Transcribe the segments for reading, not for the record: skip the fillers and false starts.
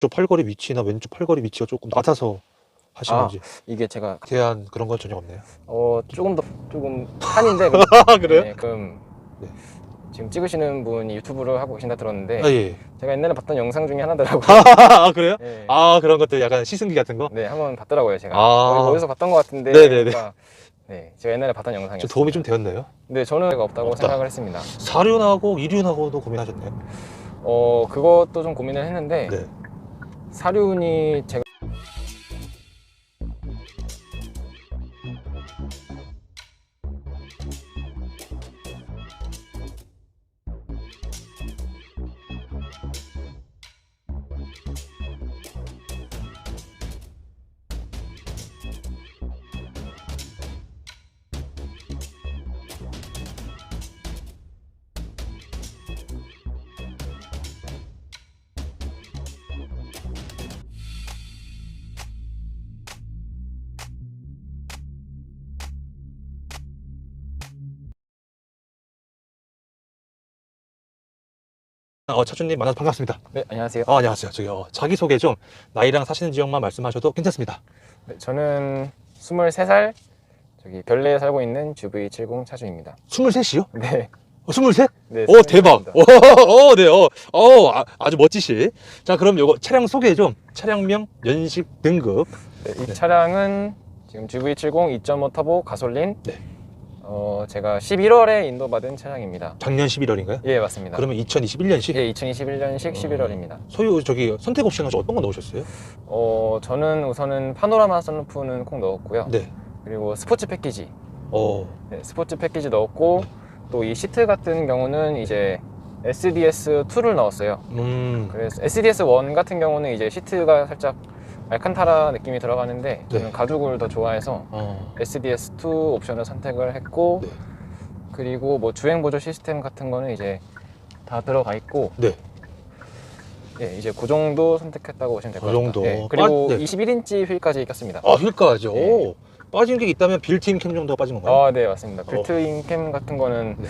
팔걸이 위치나 왼쪽 팔걸이 위치가 조금 낮아서 하신 건지 이게 제가 대한 그런 건 전혀 없네요. 조금 한인데 그래요? 네, 그럼 네. 지금 찍으시는 분이 유튜브를 하고 계신다 들었는데 아, 예. 제가 옛날에 봤던 영상 중에 하나더라고요. 아, 그래요? 네. 아, 그런 것들 약간 시승기 같은 거? 네, 한번 봤더라고요, 제가. 아. 어디서 봤던 것 같은데. 네네네. 그러니까, 네, 제가 옛날에 봤던 영상이었어요. 좀 도움이 좀 되었나요? 네, 저는 제가 없다고 없다. 생각을 했습니다. 4륜하고 2륜하고도 고민하셨나요? 그것도 좀 고민을 했는데 네. 사륜이 제가 차주님 만나서 반갑습니다. 네, 안녕하세요. 안녕하세요. 저기 자기소개 좀 나이랑 사시는 지역만 말씀하셔도 괜찮습니다. 네, 저는 23살 저기 별내에 살고 있는 GV70 차주입니다. 23이요? 네. 23? 네, 대박. 23입니다. 네. 아주 멋지시. 자, 그럼 요거 차량 소개 좀. 차량명, 연식, 등급. 네, 이 차량은 지금 GV70 2.5 터보 가솔린. 네. 제가 11월에 인도받은 차량입니다. 작년 11월인가요? 예, 맞습니다. 그러면 2021년식? 예, 2021년식 11월입니다. 소유 저기 선택 옵션 어떤 거 넣으셨어요? 저는 우선은 파노라마 선루프는 꼭 넣었고요. 네. 그리고 스포츠 패키지. 어. 네, 스포츠 패키지 넣었고 또 이 시트 같은 경우는 이제 SDS2를 넣었어요. 그래서 SDS1 같은 경우는 이제 시트가 살짝 알칸타라 느낌이 들어가는데 저는 네. 가죽을 더 좋아해서 SDS2 옵션을 선택을 했고 네. 그리고 뭐 주행 보조 시스템 같은 거는 이제 다 들어가 있고 네. 예, 이제 그 정도 선택했다고 보시면 될 것 그 같습니다. 정도. 예, 그리고 네. 21인치 휠까지 꼈습니다. 휠까지요? 네. 빠진 게 있다면 빌트인 캠 정도가 빠진 건가요? 네, 맞습니다. 빌트인 캠 같은 거는 네.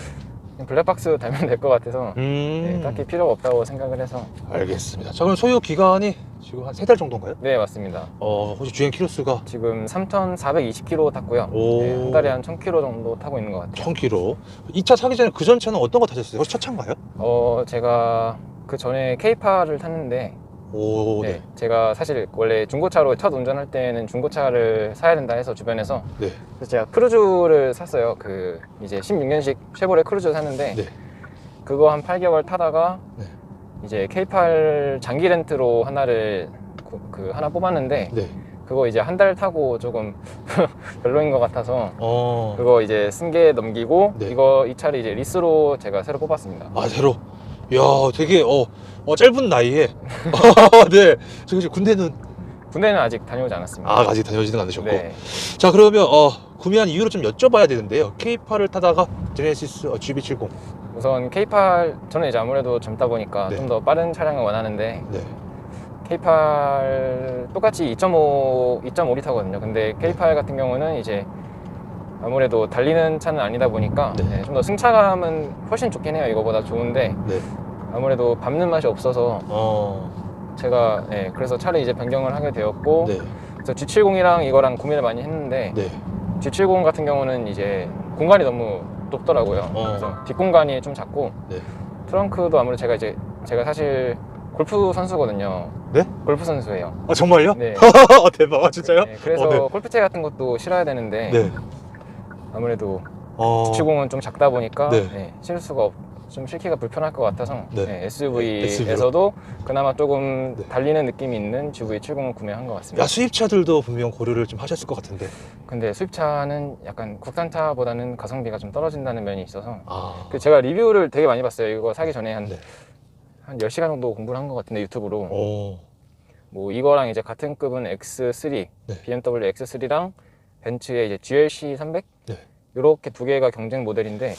그냥 블랙박스 달면 될 것 같아서 네, 딱히 필요가 없다고 생각을 해서. 알겠습니다. 자, 그럼 소유 기간이 지금 한 3달 정도인가요? 네, 맞습니다. 혹시 주행 키로수가 지금 3,420km 탔고요. 네, 한 달에 한 1,000km 정도 타고 있는 것 같아요. 1000km. 이 차 사기 전에 그 전 차는 어떤 거 타셨어요? 혹시 첫 차인가요? 제가 그 전에 K8을 탔는데 네. 제가 사실 원래 중고차로 첫 운전할 때는 중고차를 사야 된다 해서 주변에서 네. 그래서 제가 크루즈를 샀어요. 그 이제 16년식 쉐보레 크루즈 샀는데 네. 그거 한 8개월 타다가 네. 이제 K8 장기 렌트로 하나를 하나 뽑았는데 네. 그거 이제 한 달 타고 조금 별로인 것 같아서 그거 이제 승계 넘기고 네. 이 차를 이제 리스로 제가 새로 뽑았습니다. 새로. 이야, 되게 짧은 나이에 네. 저기 군대는 아직 다녀오지 않았습니다. 아직 다녀오지는 않으셨고. 네. 자, 그러면 구매한 이유를 좀 여쭤봐야 되는데요. K8을 타다가 제네시스 GV70. 우선 K8 저는 이제 아무래도 젊다 보니까 네. 좀 더 빠른 차량을 원하는데 네. K8 똑같이 2.5L거든요. 근데 K8 같은 경우는 이제 아무래도 달리는 차는 아니다 보니까 네. 좀 더 승차감은 훨씬 좋긴 해요. 이거보다 좋은데 네. 아무래도 밟는 맛이 없어서 제가 그래서 차를 이제 변경을 하게 되었고 네. 그래서 G70이랑 이거랑 고민을 많이 했는데 네. G70 같은 경우는 이제 공간이 너무 좁더라고요. 그래서 뒷공간이 좀 작고 네. 트렁크도 아무래도 제가 사실 골프 선수거든요. 네? 골프 선수예요. 정말요? 네. 대박. 진짜요? 네, 그래서 네. 골프채 같은 것도 실어야 되는데 네. 아무래도 G70은 좀 작다 보니까 네. 실을 수가 좀 실기가 불편할 것 같아서 네. SUV에서도 그나마 조금 네. 달리는 느낌이 있는 GV70을 구매한 것 같습니다. 수입차들도 분명 고려를 좀 하셨을 것 같은데. 근데 수입차는 약간 국산차보다는 가성비가 좀 떨어진다는 면이 있어서 제가 리뷰를 되게 많이 봤어요. 이거 사기 전에 한 10시간 정도 공부를 한 것 같은데 유튜브로. 뭐 이거랑 이제 같은 급은 X3, 네. BMW X3랑 벤츠의 이제 GLC 300 네. 이렇게 두 개가 경쟁 모델인데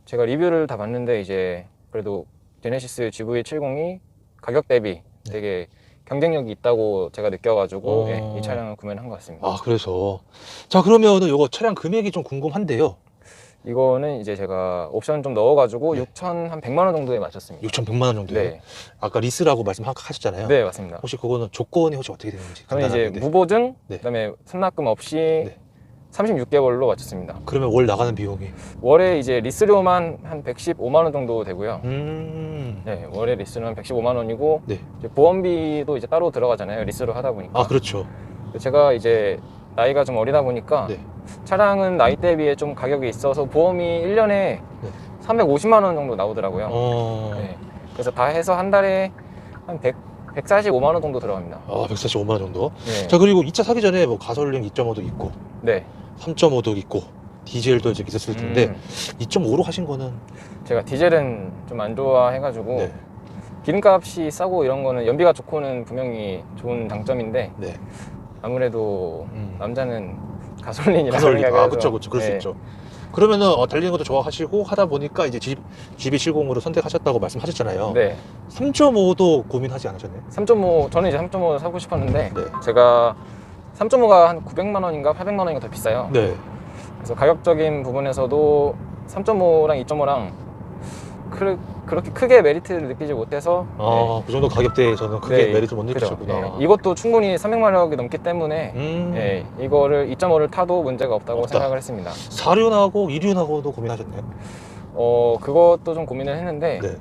제가 리뷰를 다 봤는데 이제 그래도 제네시스 GV70이 가격 대비 되게 경쟁력이 있다고 제가 느껴가지고 이 차량을 구매를 한 것 같습니다. 그래서 자, 그러면은 요거 차량 금액이 좀 궁금한데요. 이거는 이제 제가 옵션 좀 넣어가지고 네. 6,100만 원 정도에 맞췄습니다. 6,100만 원 정도요? 네. 아까 리스라고 말씀하셨잖아요. 네, 맞습니다. 혹시 그거는 조건이 혹시 어떻게 되는지 저는 이제 간단하게. 네. 무보증, 네. 그다음에 선납금 없이 네. 36개월로 맞췄습니다. 그러면 월 나가는 비용이 월에 이제 리스료만 한 115만 원 정도 되고요. 네, 월에 리스료는 115만 원이고 네. 이제 보험비도 이제 따로 들어가잖아요. 리스로 하다 보니까. 아, 그렇죠. 제가 이제 나이가 좀 어리다 보니까 네. 차량은 나이대에 비해 좀 가격이 있어서 보험이 1년에 네. 350만 원 정도 나오더라고요. 네. 그래서 다 해서 한 달에 한 145만 원 정도 들어갑니다. 아, 145만 원 정도. 네. 자, 그리고 이 차 사기 전에 뭐 가솔린 2.5도 있고 네. 3.5도 있고 디젤도 이제 있었을 텐데 2.5로 하신 거는 제가 디젤은 좀 안 좋아해가지고 네. 기름값이 싸고 이런 거는 연비가 좋고는 분명히 좋은 장점인데 네. 아무래도 남자는 가솔린이라 가솔린. 생각을 아, 해서. 그쵸, 그쵸. 그럴 수 네. 있죠. 그러면은 달리는 것도 좋아하시고 하다 보니까 이제 GB70으로 선택하셨다고 말씀하셨잖아요. 네. 3.5도 고민하지 않으셨나요? 3.5 저는 이제 3.5 사고 싶었는데 네. 제가 3.5가 한 900만 원인가 800만 원인가 더 비싸요. 네. 그래서 가격적인 부분에서도 3.5랑 2.5랑 그렇게 크게 메리트를 느끼지 못해서 아, 그 정도 가격대에서는 크게 네, 메리트 못 그죠. 느끼셨구나. 네, 이것도 충분히 300마력이 넘기 때문에 네, 이거를 2.5를 타도 문제가 없다고 없다. 생각을 했습니다. 4륜하고 2륜하고도 고민하셨나요? 그것도 좀 고민을 했는데 네.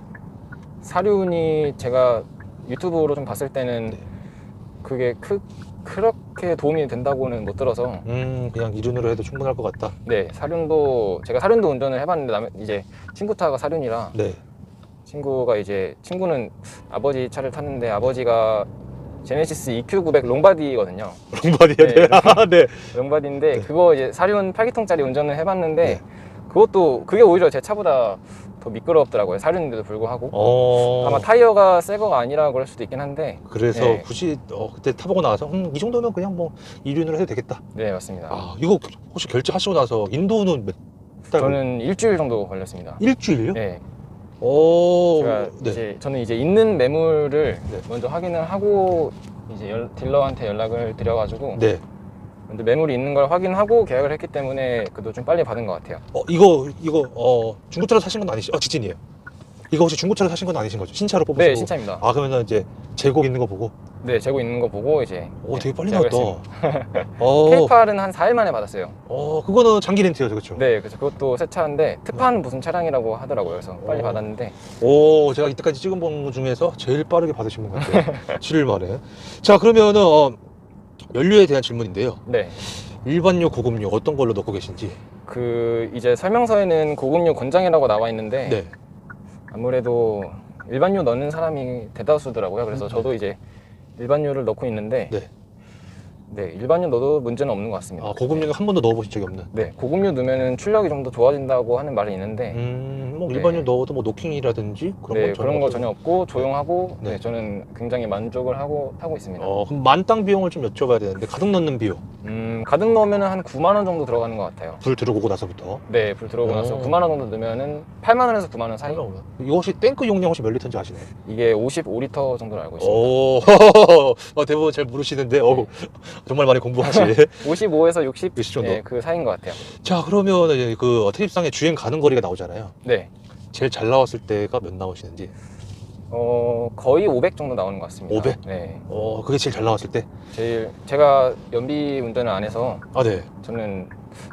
사륜이 제가 유튜브로 좀 봤을 때는 네. 그게 그렇게 도움이 된다고는 못 들어서 그냥 2륜으로 해도 충분할 것 같다. 네, 제가 사륜도 운전을 해봤는데 이제 친구 차가 사륜이라 네. 친구는 아버지 차를 탔는데 아버지가 제네시스 EQ900 롱바디거든요. 롱바디야. 네, 네. 아, 네. 롱바디인데 네. 그거 이제 사륜 8기통짜리 운전을 해봤는데 네. 그게 오히려 제 차보다 더 미끄럽더라고요. 사륜인데도 불구하고. 아마 어. 타이어가 새 거가 아니라 그럴 수도 있긴 한데. 그래서 네. 굳이 그때 타보고 나서 이 정도면 그냥 뭐 2륜으로 해도 되겠다. 네, 맞습니다. 아, 이거 혹시 결제하시고 나서 인도는 몇 달? 저는 일주일 정도 걸렸습니다. 일주일요? 네. 오. 제가 네. 저는 이제 있는 매물을 네. 먼저 확인을 하고 이제 딜러한테 연락을 드려가지고 네. 먼저 매물이 있는 걸 확인하고 계약을 했기 때문에 그래도 좀 빨리 받은 것 같아요. 이거 중고차로 사신 건 아니시죠? 직진이에요. 이거 혹시 중고차로 사신 건 아니신 거죠? 신차로 뽑으시고? 네, 신차입니다. 아, 그러면 이제 재고 있는 거 보고? 네, 재고 있는 거 보고 이제. 되게 빨리 계약을 나왔다. 했습니다. K8은 한 4일 만에 받았어요. 그거는 장기 렌트여서 그렇죠? 네, 그래서 그것도 새 차인데 특판 무슨 차량이라고 하더라고요. 그래서 빨리 받았는데. 제가 이때까지 찍은 분 중에서 제일 빠르게 받으신 분 같아요. 7일 만에. 자, 그러면은 연료에 대한 질문인데요. 네. 일반료, 고급료 어떤 걸로 넣고 계신지? 이제 설명서에는 고급료 권장이라고 나와 있는데 네. 아무래도 일반료 넣는 사람이 대다수더라고요. 그래서 저도 이제 일반료를 넣고 있는데 네, 일반료 넣어도 문제는 없는 것 같습니다. 고급료는 한 번도 넣어보신 적이 없는? 네, 고급료 넣으면은 출력이 좀 더 좋아진다고 하는 말이 있는데 일반료 넣어도 뭐 노킹이라든지 그런 건 전혀 없고 조용하고 네. 저는 굉장히 만족을 하고 타고 있습니다. 그럼 만땅 비용을 좀 여쭤봐야 되는데 가득 넣는 비용? 가득 넣으면은 한 9만 원 정도 들어가는 것 같아요. 불 들어오고 나서부터? 네, 불 들어오고 나서 9만 원 정도 넣으면은 8만 원에서 9만 원 사이? 이거 혹시 탱크 용량 혹시 몇 리터인지 아시나요? 이게 55리터 정도로 알고 있습니다. 대부분 잘 모르시는데 정말 많이 공부하시. 55에서 60 정도? 네, 그 사이인 것 같아요. 자, 그러면 이제 그 트립상에 주행 가는 거리가 나오잖아요. 네. 제일 잘 나왔을 때가 몇 나오시는지? 거의 500 정도 나오는 것 같습니다. 500? 네. 그게 제일 잘 나왔을 때? 제가 연비 운전을 안 해서 네. 저는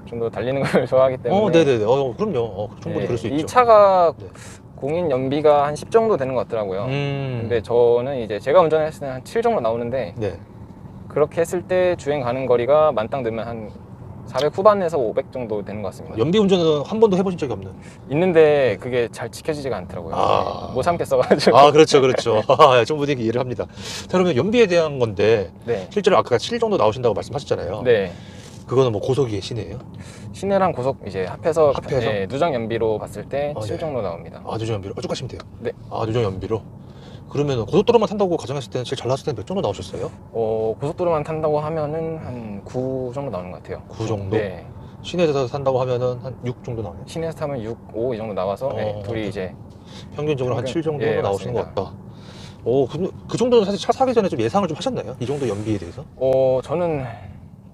좀 더 달리는 걸 좋아하기 때문에. 네네네. 그럼요. 충분히 그럴 수 있죠. 이 차가 네. 공인 연비가 한 10 정도 되는 것 같더라고요. 근데 저는 이제 제가 운전했을 때는 한 7 정도 나오는데 네. 그렇게 했을 때 주행 가는 거리가 만땅 넣으면 한 400 후반에서 500 정도 되는 것 같습니다. 연비 운전은 한 번도 해보신 적이 없는? 있는데 그게 잘 지켜지지가 않더라고요. 못 참겠어가지고. 그렇죠. 충분히 이해를 합니다. 자, 그러면 연비에 대한 건데 네. 실제로 아까 7 정도 나오신다고 말씀하셨잖아요. 네. 그거는 뭐 고속이에요, 시내예요? 시내랑 고속 이제 합해서 합해서? 누정 연비로 봤을 때 7 네. 정도 나옵니다. 누정 연비로 쭉 가시면 돼요. 네. 누정 연비로. 그러면 고속도로만 탄다고 가정했을 때는 제일 잘 나왔을 때는 몇 정도 나오셨어요? 고속도로만 탄다고 하면은 한 9 정도 나오는 것 같아요. 9 정도? 네. 시내에서 탄다고 하면은 한 6 정도 나와요? 시내에서 타면 6, 5 이 정도 나와서 둘이 이제 평균적으로 한 7 정도 예, 나오시는 맞습니다. 것 같다. 근데 그 정도는 사실 차 사기 전에 좀 예상을 좀 하셨나요? 이 정도 연비에 대해서? 저는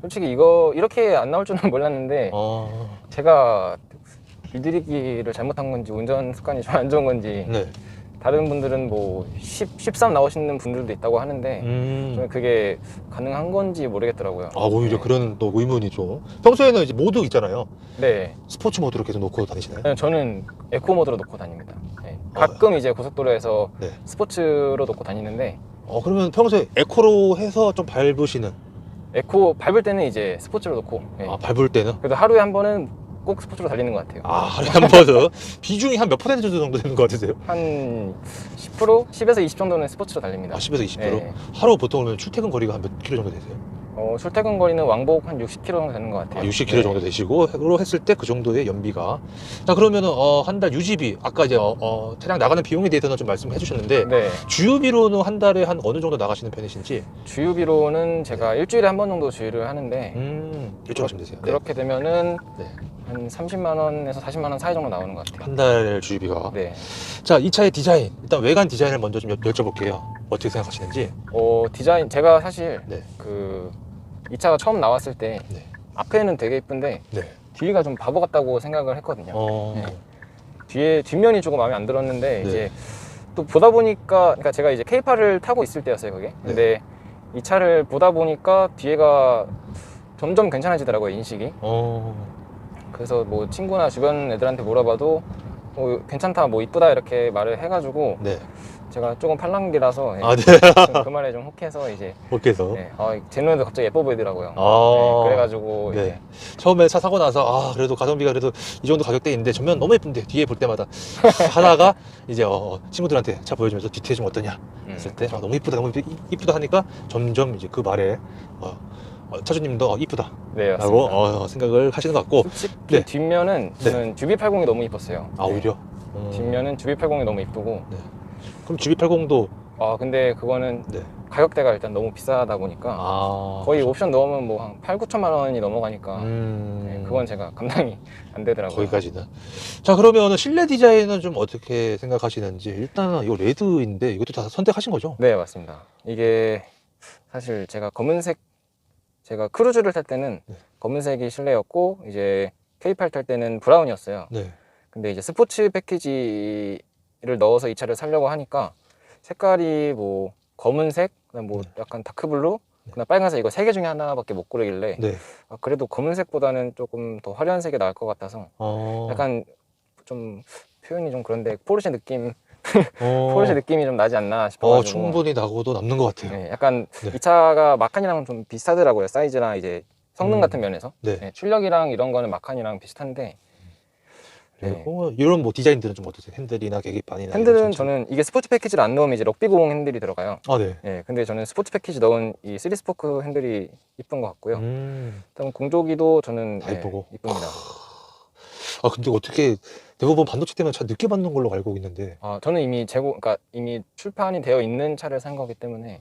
솔직히 이렇게 안 나올 줄은 몰랐는데 제가 길들이기를 잘못한 건지 운전 습관이 좀 안 좋은 건지 네. 다른 분들은 뭐 13 나오시는 분들도 있다고 하는데 저는 그게 가능한 건지 모르겠더라고요. 아, 오히려 네. 그런 또 의문이 좀. 평소에는 이제 모드 있잖아요. 네. 스포츠 모드로 계속 놓고 다니시나요? 네, 저는 에코 모드로 놓고 다닙니다. 네. 가끔 이제 고속도로에서 네. 스포츠로 놓고 다니는데 그러면 평소에 에코로 해서 좀 밟으시는? 에코 밟을 때는 이제 스포츠로 놓고 네. 아, 밟을 때는? 그래도 하루에 한 번은 꼭 스포츠로 달리는 것 같아요. 아, 하루에 한 번은? 비중이 한 몇 퍼센트 정도 되는 것 같으세요? 한 10%? 10에서 20 정도는 스포츠로 달립니다. 아, 10에서 20%? 네. 하루 보통 그러면 출퇴근 거리가 한 몇 킬로 정도 되세요? 출퇴근 거리는 왕복 한 60km 정도 되는 것 같아요. 60km 네. 정도 되시고, 로 했을 때 그 정도의 연비가. 자, 그러면은, 한 달 유지비, 아까 이제, 차량 나가는 비용에 대해서는 좀 말씀해 주셨는데, 네. 주유비로는 한 달에 한 어느 정도 나가시는 편이신지? 주유비로는 제가 일주일에 한 번 정도 주유를 하는데 여쭤보시면 되세요. 네. 그렇게 되면은 네. 한 30만 원에서 40만 원 사이 정도 나오는 것 같아요. 한 달 주유비가. 네. 자, 이 차의 디자인, 일단 외관 디자인을 먼저 좀 여쭤볼게요. 어떻게 생각하시는지? 디자인 제가 사실 네. 이 차가 처음 나왔을 때 네. 앞에는 되게 이쁜데 네. 뒤가 좀 바보 같다고 생각을 했거든요. 네. 뒷면이 조금 마음에 안 들었는데 네. 이제 또 보다 보니까 그러니까 제가 이제 K8을 타고 있을 때였어요, 그게. 근데 이 차를 보다 보니까 뒤에가 점점 괜찮아지더라고요, 인식이. 그래서 뭐 친구나 주변 애들한테 물어봐도 괜찮다, 뭐 이쁘다 이렇게 말을 해가지고 네. 제가 조금 팔랑귀라서 아, 네. 그 말에 좀 혹해서 이제 어깨에서. 네, 제 눈에도 갑자기 예뻐 보이더라고요. 아. 네, 그래가지고 네. 이제 처음에 차 사고 나서 그래도 가성비가 그래도 이 정도 가격대인데 전면 너무 예쁜데 뒤에 볼 때마다 하다가 이제 친구들한테 차 보여주면서 뒤태 좀 어떠냐 했을 때 너무 이쁘다 너무 이쁘다 하니까 점점 이제 그 말에 차주님도 이쁘다 네, 라고 맞습니다. 생각을 하시는 것 같고. 솔직히 네. 뒷면은 저는 GV80이 너무 이뻤어요. 오히려 뒷면은 GV80이 너무 이쁘고 네. 그럼 GV80도 근데 그거는 네. 가격대가 일단 너무 비싸다 보니까 거의 옵션 넣으면 뭐 한 8, 9천만 원이 넘어가니까 네, 그건 제가 감당이 안 되더라고요. 거기까지는. 자, 그러면 실내 디자인은 좀 어떻게 생각하시는지. 일단은 이거 레드인데 이것도 다 선택하신 거죠? 네, 맞습니다. 이게 사실 제가 크루즈를 탈 때는 검은색이 실내였고 이제 K8 탈 때는 브라운이었어요. 네. 근데 이제 스포츠 패키지를 넣어서 이 차를 사려고 하니까 색깔이 뭐 검은색, 그다음 뭐 약간 다크블루, 그다음 빨간색 이거 세 개 중에 하나밖에 못 고르길래 네. 그래도 검은색보다는 조금 더 화려한 색이 나을 것 같아서 약간 좀 표현이 좀 그런데 포르쉐 느낌이 좀 나지 않나 싶어가지고 충분히 나고도 남는 것 같아요. 네, 약간 이 차가 마칸이랑 좀 비슷하더라고요. 사이즈나 이제 성능 같은 면에서. 네. 네, 출력이랑 이런 거는 마칸이랑 비슷한데 그리고 이런 뭐 디자인들은 좀 어떠세요? 핸들이나 계기판이나 핸들은 저는 이게 스포츠 패키지를 안 넣으면 이제 럭비공 핸들이 들어가요. 네. 네, 근데 저는 스포츠 패키지 넣은 이 3스포크 핸들이 이쁜 것 같고요. 그다음 공조기도 저는 다 이쁘고 이쁩니다. 근데 어떻게 대부분 반도체 때문에 차 늦게 받는 걸로 알고 있는데 저는 이미 그러니까 이미 출판이 되어 있는 차를 산 거기 때문에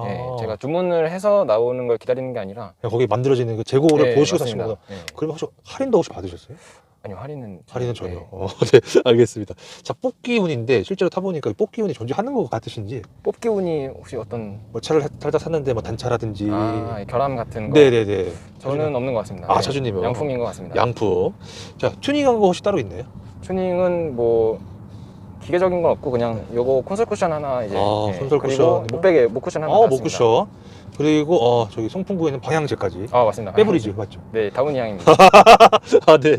네, 제가 주문을 해서 나오는 걸 기다리는 게 아니라 그냥 거기 만들어지는 그 재고를 보시고 사신 맞습니다. 거구나. 네. 그러면 혹시 할인도 혹시 받으셨어요? 아니요, 할인은 전혀. 네. 네, 알겠습니다. 자, 뽑기운인데 실제로 타보니까 뽑기운이 존재하는 것 같으신지. 뽑기 운이 혹시 어떤 뭐 차를 살다 샀는데 뭐 단차라든지. 결함 같은 거? 네네네. 저는 없는 것 같습니다. 차주님은 양품인 것 같습니다. 양품. 자, 튜닝한 거 혹시 따로 있나요? 튜닝은 뭐 기계적인 건 없고 그냥 요거 콘솔 쿠션 하나 이제 콘솔 그리고 쿠션. 목 쿠션 하나 달았습니다. 목 쿠션. 그리고 저기 송풍구에는 방향제까지. 맞습니다. 빼브리지 맞죠? 네, 다운이 향입니다. 네.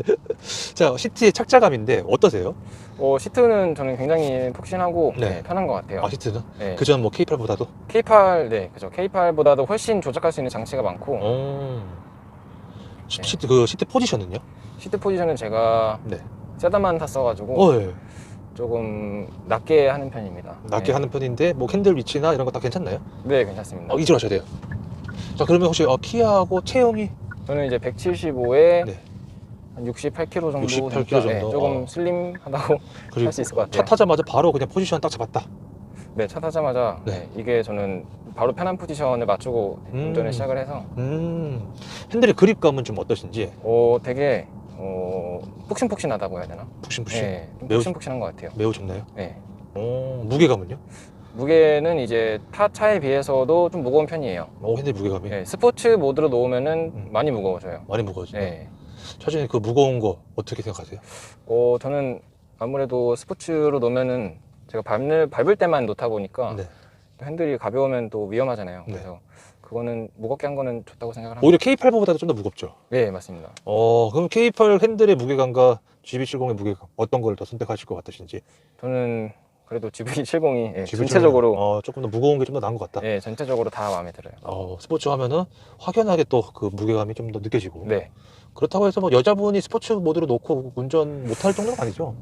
자, 시트의 착자감인데 어떠세요? 시트는 저는 굉장히 푹신하고 네. 편한 것 같아요. 시트는? 네. 그전 뭐 K8보다도? K8, 네, 그죠. K8보다도 훨씬 조작할 수 있는 장치가 많고. 시트 포지션은요? 시트 포지션은 제가 네. 세단만 탔어가지고 네. 조금 낮게 하는 편입니다. 낮게 하는 편인데 뭐 핸들 위치나 이런 거 다 괜찮나요? 네, 괜찮습니다. 이질하셔야 돼요. 자, 그러면 혹시 키하고 체형이? 저는 이제 175에 네. 한 68kg 정도 68kg 되니까, 정도? 조금 슬림하다고 할 수 있을 것 같아요. 차 타자마자 바로 그냥 포지션 딱 잡았다. 네, 차 타자마자 이게 저는 바로 편한 포지션을 맞추고 운전을 시작을 해서 핸들의 그립감은 좀 어떠신지? 되게 푹신푹신하다고 해야 되나? 푹신푹신? 네, 좀 푹신푹신한 것 같아요. 매우 좋나요? 네. 무게감은요? 무게는 이제 타 차에 비해서도 좀 무거운 편이에요. 핸들 무게감이? 네, 스포츠 모드로 놓으면은 많이 무거워져요. 많이 무거워지네. 네. 차주님 그 무거운 거 어떻게 생각하세요? 저는 아무래도 스포츠로 놓으면은 제가 밟을 때만 놓다 보니까 네. 핸들이 가벼우면 또 위험하잖아요. 네. 그래서 그거는 무겁게 한 거는 좋다고 생각을 합니다. 오히려 K8보다 좀 더 무겁죠? 네, 맞습니다. 그럼 K8 핸들의 무게감과 GB70의 무게감 어떤 걸 더 선택하실 것 같으신지? 저는 그래도 GV70이 GB70 은, 전체적으로 조금 더 무거운 게 좀 더 나은 것 같다. 네, 전체적으로 다 마음에 들어요. 스포츠 하면은 확연하게 또 그 무게감이 좀 더 느껴지고. 네. 그렇다고 해서 뭐 여자분이 스포츠 모드로 놓고 운전 못할 정도는 아니죠?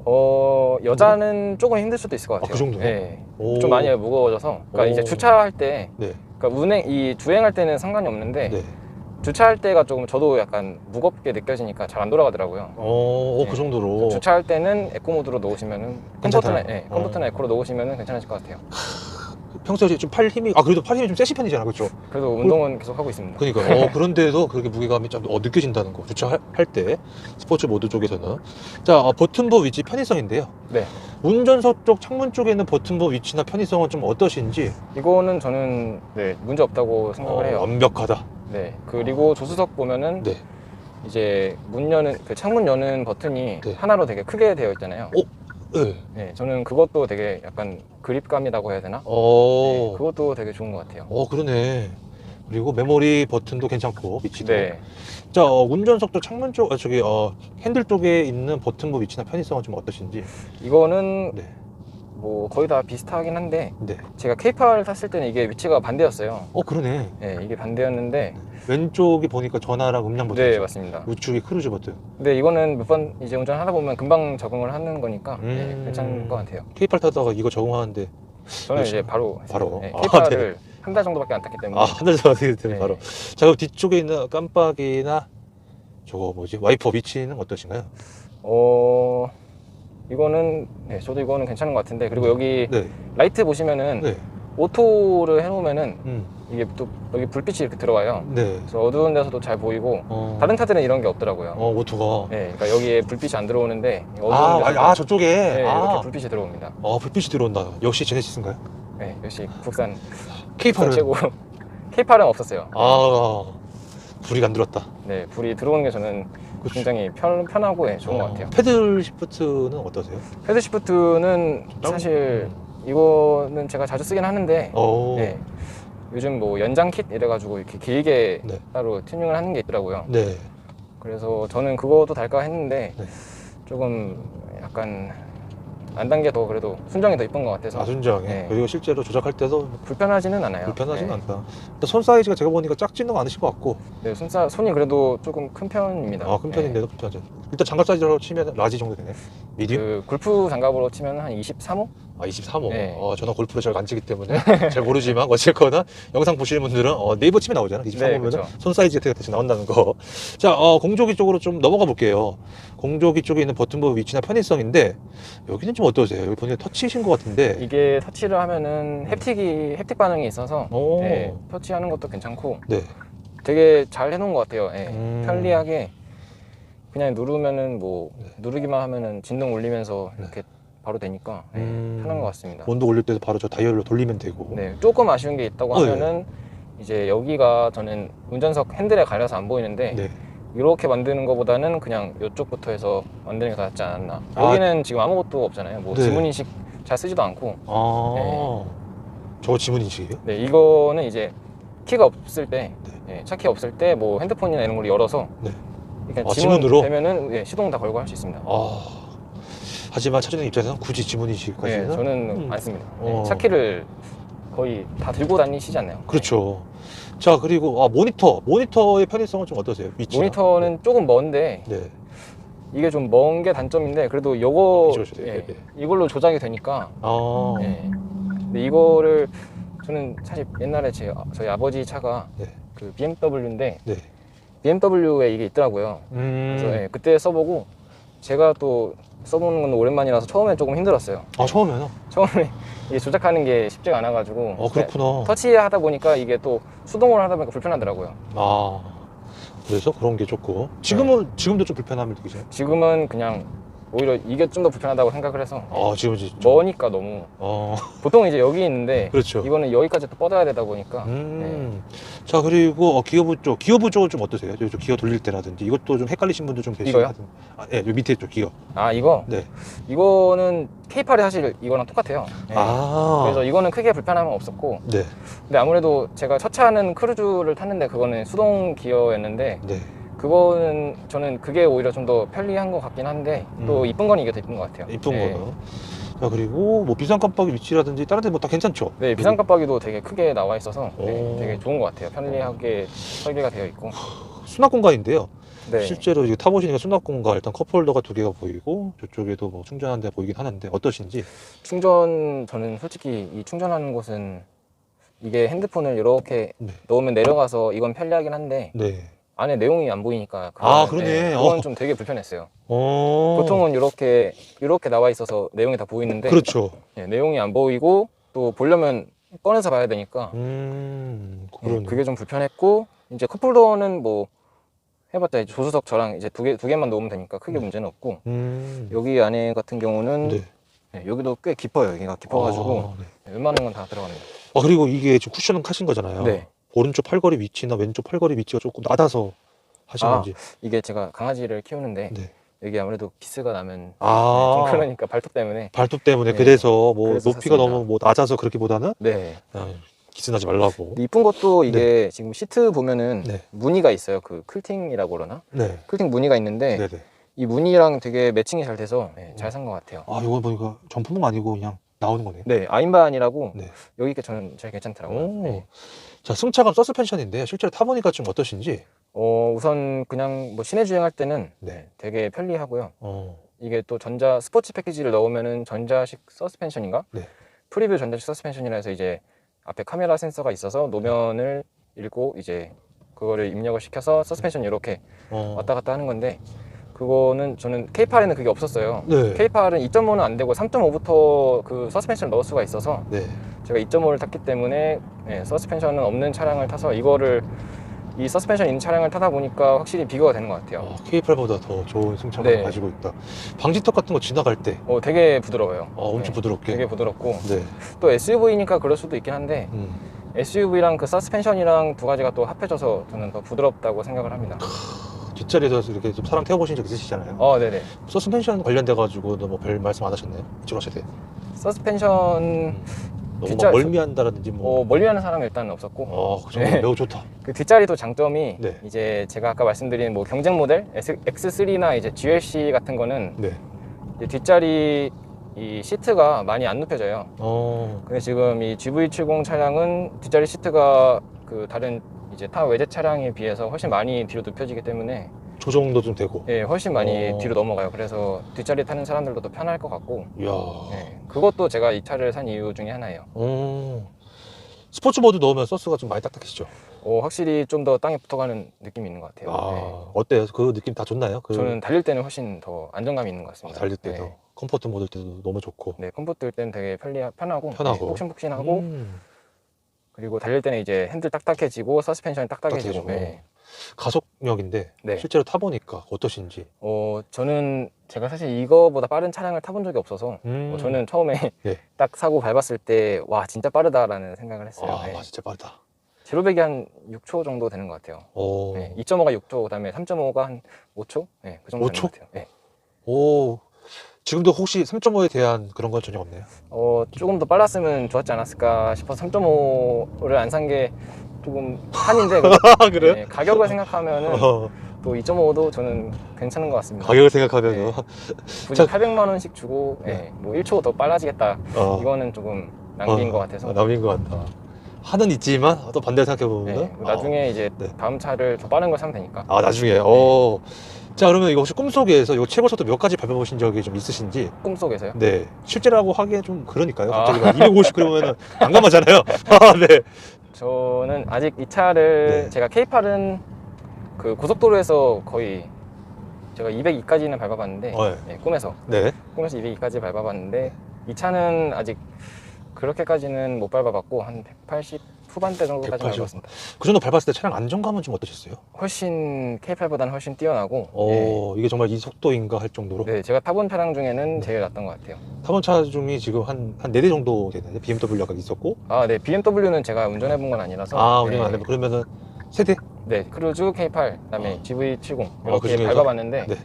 여자는 조금 힘들 수도 있을 것 같아요. 그 정도요? 네. 오. 좀 많이 무거워져서. 그러니까 이제 주차할 때, 네. 그러니까 주행할 때는 상관이 없는데 네. 주차할 때가 조금 저도 약간 무겁게 느껴지니까 잘 안 돌아가더라고요. 그 네. 정도로. 주차할 때는 에코 모드로 놓으시면은 괜찮아요? 컴포트나 에코로 놓으시면은 괜찮으실 것 같아요. 평소에 좀 팔 힘이, 그래도 팔 힘이 좀 세신 편이잖아, 그렇죠? 그래도 운동은 계속 하고 있습니다. 그러니까 그런데도 그렇게 무게감이 좀 느껴진다는 거. 주차할 때 스포츠 모드 쪽에서는. 자, 버튼부 위치 편의성인데요. 네. 운전석 쪽 창문 쪽에 있는 버튼부 위치나 편의성은 좀 어떠신지? 이거는 저는 문제 없다고 생각을 해요. 완벽하다. 네. 그리고 조수석 보면은 네. 이제 창문 여는 버튼이 네. 하나로 되게 크게 되어 있잖아요. 네. 네, 저는 그것도 되게 약간 그립감이라고 해야 되나? 네, 그것도 되게 좋은 것 같아요. 그러네. 그리고 메모리 버튼도 괜찮고 위치도. 네. 자, 운전석 쪽 창문 쪽, 핸들 쪽에 있는 버튼부 위치나 편의성은 좀 어떠신지? 이거는 네. 뭐 거의 다 비슷하긴 한데 네. 제가 K8 탔을 때는 이게 위치가 반대였어요. 그러네. 네, 이게 반대였는데. 왼쪽이 보니까 전화랑 음량 버튼. 네, 맞습니다. 우측이 크루즈 버튼. 근데 이거는 몇 번 이제 운전하다 보면 금방 적응을 하는 거니까 괜찮은 것 같아요. K8 타다가 이거 적응하는데 저는 이제 바로 네. K8을 한 달 정도밖에 안 탔기 때문에. 한 달 전에 되면 네. 바로. 자, 그럼 뒤쪽에 있는 깜빡이나 와이퍼 위치는 어떠신가요? 이거는 저도 이거는 괜찮은 것 같은데, 그리고 여기 네. 라이트 보시면은 네. 오토를 해놓으면은 음. 이게 또 여기 불빛이 이렇게 들어와요. 네. 그래서 어두운 데서도 잘 보이고 다른 차들은 이런 게 없더라고요. 오토가. 네, 그러니까 여기에 불빛이 안 들어오는데 어두운 데서 저쪽에. 이렇게 불빛이 들어옵니다. 불빛이 들어온다. 역시 제네시스인가요? 네, 역시 국산 K8은 최고. K8은 없었어요. 불이 안 들었다. 네, 불이 들어오는 게 저는 그치. 굉장히 편하고 좋은 것 같아요. 패들 시프트는 어떠세요? 헤드 시프트는 사실 이거는 제가 자주 쓰긴 하는데 네, 요즘 뭐 연장 킷 이래가지고 이렇게 길게 네. 따로 튜닝을 하는 게 있더라고요. 네. 그래서 저는 그것도 달까 했는데 네. 조금 약간 안 단 게 더 그래도 순정이 더 이쁜 것 같아서 순정해. 네. 그리고 실제로 조작할 때도 불편하지는 않아요. 불편하진 네. 않다. 일단 손 사이즈가 제가 보니까 작지는 않으실 것 같고. 네, 손이 그래도 조금 큰 편입니다. 큰 편인데도 불편하죠. 일단 장갑 사이즈로 치면 라지 정도 되네. 미디움? 그 골프 장갑으로 치면 한 23호? 23호. 네. 저는 골프를 잘 안 치기 때문에 잘 모르지만 어쨌거나 영상 보시는 분들은 네이버 치면 나오잖아. 23호면 그쵸. 손 사이즈가 대체 나온다는 거. 자, 공조기 쪽으로 좀 넘어가 볼게요. 공조기 쪽에 있는 버튼부 위치나 편의성인데 여기는 좀 어떠세요? 여기 보니까 터치이신 것 같은데. 이게 터치를 하면은 햅틱 반응이 있어서 네, 터치하는 것도 괜찮고 네. 되게 잘 해놓은 것 같아요. 네, 편리하게 그냥 누르면은 뭐 누르기만 하면은 진동 울리면서 이렇게 바로 되니까 편한 것 같습니다. 온도 올릴 때도 바로 저 다이얼로 돌리면 되고. 네, 조금 아쉬운 게 있다고 하면은 이제 여기가 저는 운전석 핸들에 가려서 안 보이는데 네. 이렇게 만드는 것보다는 그냥 이쪽부터 해서 만드는 게 더 낫지 않았나. 여기는 지금 아무것도 없잖아요. 뭐 네. 지문인식 잘 쓰지도 않고. 저거 지문인식이에요? 네, 이거는 이제 키가 없을 때, 차키 없을 때 뭐 핸드폰이나 이런 걸 열어서 네. 그냥 지문으로? 되면은 시동 다 걸고 할 수 있습니다. 하지만 차주님 입장에서는 굳이 지문인식까지는? 네, 저는 안 씁니다. 차키를 거의 다 들고 다니시지 않나요? 그렇죠. 자, 그리고 모니터의 편의성은 좀 어떠세요? 위치나? 모니터는 조금 먼데 네. 이게 좀 먼 게 단점인데 그래도 이걸로 조작이 되니까. 근데 이거를 저는 사실 옛날에 저희 아버지 차가 그 BMW인데 BMW에 이게 있더라고요. 그래서 그때 써보고 제가 또 써보는 건 오랜만이라서 처음엔 조금 힘들었어요. 처음에는? 처음에 이게 조작하는 게 쉽지가 않아가지고. 그렇구나. 터치하다 보니까 이게 또 수동으로 하다 보니까 불편하더라고요. 그래서 그런 게 좋고. 지금도 좀 불편함을 느끼세요? 지금은 그냥 오히려 이게 좀 더 불편하다고 생각을 해서 지금 이제 머니까 너무 보통 이제 여기 있는데 그렇죠. 이거는 여기까지 또 뻗어야 되다 보니까 네. 자, 그리고 기어부 쪽은 좀 어떠세요? 저 기어 돌릴 때라든지 이것도 좀 헷갈리신 분들 좀 계시고. 이거요? 네, 요 밑에 쪽 기어. 이거? 네. 이거는 K8이 사실 이거랑 똑같아요. 네. 그래서 이거는 크게 불편함은 없었고 네. 근데 아무래도 제가 첫 차는 크루즈를 탔는데 그거는 수동 기어였는데 네. 그거는 저는 그게 오히려 좀 더 편리한 것 같긴 한데 또 이쁜 건 이게 더 이쁜 것 같아요. 이쁜 네. 거요. 자, 그리고 뭐 비상 깜빡이 위치라든지 다른 데 뭐 다 괜찮죠? 네, 비상 깜빡이도 되게 크게 나와 있어서 오. 되게 좋은 것 같아요. 편리하게 설계가 되어 있고. 수납 공간인데요. 네. 실제로 이제 타보시니까 수납 공간 일단 컵홀더가 2개가 보이고 저쪽에도 뭐 충전하는 데 보이긴 하는데 어떠신지? 충전 저는 솔직히 이 충전하는 곳은 이게 핸드폰을 이렇게 네. 넣으면 내려가서 이건 편리하긴 한데 네. 안에 내용이 안 보이니까 그러네. 그건 좀 되게 불편했어요. 보통은 이렇게 나와 있어서 내용이 다 보이는데 그렇죠. 네, 내용이 안 보이고 또 보려면 꺼내서 봐야 되니까 그러네. 그게 좀 불편했고 이제 컵홀더는 뭐 해봤자 이제 조수석 저랑 이제 두 개만 놓으면 되니까 크게 문제는 없고 여기 안에 같은 경우는 네. 네, 여기도 꽤 깊어요. 여기가 깊어가지고 네. 웬만한 건 다 들어갑니다. 그리고 이게 지금 쿠션은 하신 거잖아요. 네. 오른쪽 팔걸이 위치나 왼쪽 팔걸이 위치가 조금 낮아서 하신 건지. 이게 제가 강아지를 키우는데 네. 여기 아무래도 기스가 나면 아. 좀 그러니까 발톱 때문에 발톱 때문에 네. 그래서 뭐 그래서 높이가 샀습니다. 너무 뭐 낮아서 그렇기보다는 네. 기스 나지 말라고. 이쁜 것도 이게 지금 시트 보면은 네. 무늬가 있어요. 그 퀼팅이라고 그러나? 네. 퀼팅 무늬가 있는데 네네. 이 무늬랑 되게 매칭이 잘 돼서 잘 산 것 같아요. 이거 보니까 정품은 아니고 그냥 나오는 거네요. 네, 아인반이라고 네. 여기가 저는 제일 괜찮더라고요. 네. 자, 승차감 서스펜션인데 실제로 타보니까 좀 어떠신지? 우선 그냥 뭐 시내 주행할 때는 네. 되게 편리하고요. 어. 이게 또 전자 스포츠 패키지를 넣으면은 전자식 서스펜션인가? 네. 프리뷰 전자식 서스펜션이라 해서 이제 앞에 카메라 센서가 있어서 노면을 읽고 이제 그거를 입력을 시켜서 서스펜션 이렇게 왔다 갔다 하는 건데 그거는 저는 K8에는 그게 없었어요. 네. K8은 2.5는 안 되고 3.5부터 그 서스펜션을 넣을 수가 있어서 네. 제가 2.5를 탔기 때문에 서스펜션은 없는 차량을 타서 이거를 이 서스펜션 있는 차량을 타다 보니까 확실히 비교가 되는 것 같아요. K8보다 더 좋은 승차감을 네. 가지고 있다. 방지턱 같은 거 지나갈 때 되게 부드러워요. 엄청 부드럽게. 되게 부드럽고 네. 또 SUV니까 그럴 수도 있긴 한데 SUV랑 그 서스펜션이랑 두 가지가 또 합해져서 저는 더 부드럽다고 생각을 합니다. 뒷자리에서 이렇게 좀 사람 태워보신 적 있으시잖아요. 네네. 서스펜션 관련돼가지고도 뭐 별 말씀 안 하셨나요? 이쪽 하실 때. 서스펜션 너무 막 멀미한다라든지 뭐. 멀미하는 사람은 일단 없었고. 그 정도 매우 좋다. 그 뒷자리도 장점이 네. 이제 제가 아까 말씀드린 뭐 경쟁 모델 X3나 이제 GLC 같은 거는 네. 이제 뒷자리 이 시트가 많이 안 눕혀져요. 근데 지금 이 GV70 차량은 뒷자리 시트가 그 다른 이제 타 외제 차량에 비해서 훨씬 많이 뒤로 눕혀지기 때문에 조정도 좀 되고. 훨씬 많이 뒤로 넘어가요. 그래서 뒷자리 타는 사람들도 더 편할 것 같고. 이야. 그것도 제가 이 차를 산 이유 중에 하나예요. 스포츠 모드 넣으면 서스가 좀 많이 딱딱해지죠? 확실히 좀 더 땅에 붙어가는 느낌이 있는 것 같아요. 어때요? 그 느낌 다 좋나요? 저는 달릴 때는 훨씬 더 안정감이 있는 것 같습니다. 달릴 때도 컴포트 모드 때도 너무 좋고. 네, 컴포트 뜰 때는 되게 편하고 폭신폭신하고 그리고 달릴 때는 이제 핸들 딱딱해지고 서스펜션이 딱딱해지고. 가속력인데 실제로 타보니까 어떠신지? 저는 제가 사실 이거보다 빠른 차량을 타본 적이 없어서 저는 처음에 딱 사고 밟았을 때 와 진짜 빠르다라는 생각을 했어요. 와 진짜 빠르다. 제로 100이 한 6초 정도 되는 것 같아요. 2.5가 6초, 그다음에 3.5가 한 5초? 그 정도 5초? 되는 것 같아요. 지금도 혹시 3.5에 대한 그런 건 전혀 없나요? 조금 더 빨랐으면 좋았지 않았을까 싶어서 3.5를 안 산 게 조금 한인데 그래요? 가격을 생각하면은 또 2.5도 저는 괜찮은 것 같습니다. 가격을 생각하면 굳이 800만 원씩 주고 뭐 1초 더 빨라지겠다 이거는 조금 낭비인 것 같아서. 낭비인 것 같다. 하는 있지만 또 반대로 생각해보면 나중에 이제 다음 차를 더 빠른 걸 사면 되니까. 나중에. 자, 그러면 이거 혹시 꿈속에서 이 최고 속도 몇 가지 밟아보신 적이 좀 있으신지? 꿈속에서요? 네. 실제라고 하기엔 좀 그러니까요. 갑자기 막 250 그러면은 난감하잖아요. 네. 저는 아직 이 차를 제가 K8은 그 고속도로에서 거의 제가 202까지는 밟아봤는데 꿈에서 202까지 밟아봤는데 이 차는 아직 그렇게까지는 못 밟아봤고 한 180 후반대 정도까지 180. 밟았습니다. 그 정도 밟았을 때 차량 안정감은 좀 어떠셨어요? 훨씬 K8보다는 훨씬 뛰어나고 이게 정말 이 속도인가 할 정도로. 제가 타본 차량 중에는 네. 제일 낫던 것 같아요. 타본 차 중이 지금 한 4대 정도 되는데 BMW가 있었고. 네. BMW는 제가 운전해 본 건 아니라서. 운전 안 해봐. 그러면은 세대? 네, 크루즈 K8, 그다음에 GV70 이렇게 그 중에서? 밟아봤는데 네.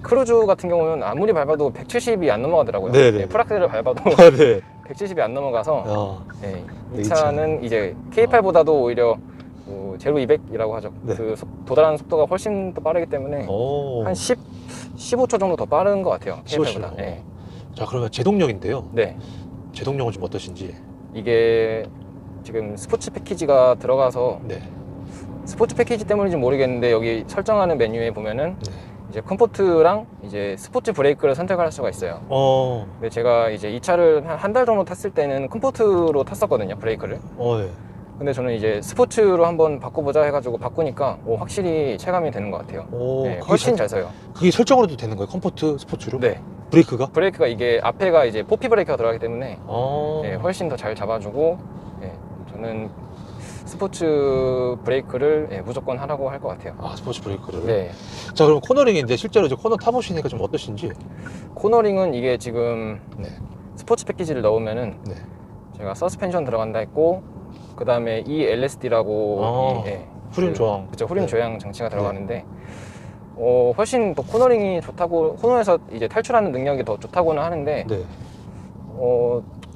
크루즈 같은 경우는 아무리 밟아도 170이 안 넘어가더라고요. 네네. 풀악셀을 밟아도 네. 170이 안 넘어가서 이 이 차는 이제 K8보다도 오히려 제로 200이라고 하죠. 네. 도달하는 속도가 훨씬 더 빠르기 때문에 한 15초 정도 더 빠른 것 같아요. K8보다. 네. 자, 그러면 제동력인데요. 네. 제동력은 좀 어떠신지? 이게 지금 스포츠 패키지가 들어가서 네. 스포츠 패키지 때문인지 모르겠는데 여기 설정하는 메뉴에 보면은 네. 이제 컴포트랑 이제 스포츠 브레이크를 선택할 수가 있어요. 근데 제가 이제 이 차를 한 달 정도 탔을 때는 컴포트로 탔었거든요, 브레이크를. 네. 근데 저는 이제 스포츠로 한번 바꿔보자 해가지고 바꾸니까 확실히 체감이 되는 것 같아요. 네, 훨씬 잘 서요. 그게 설정으로도 되는 거예요? 컴포트 스포츠로? 네. 브레이크가? 브레이크가 이게 앞에가 이제 포피 브레이크가 들어가기 때문에 네. 훨씬 더 잘 잡아주고 저는 스포츠 브레이크를 무조건 하라고 할 것 같아요. 스포츠 브레이크를? 네. 자, 그럼 코너링인데 실제로 이제 코너 타보시니까 좀 어떠신지? 코너링은 이게 지금 네. 스포츠 패키지를 넣으면은 네. 제가 서스펜션 들어간다 했고 그 다음에 ELSD라고 후륜 조항. 그쵸, 후륜 조향 장치가 들어가는데 훨씬 더 코너링이 좋다고, 코너에서 이제 탈출하는 능력이 더 좋다고는 하는데 네.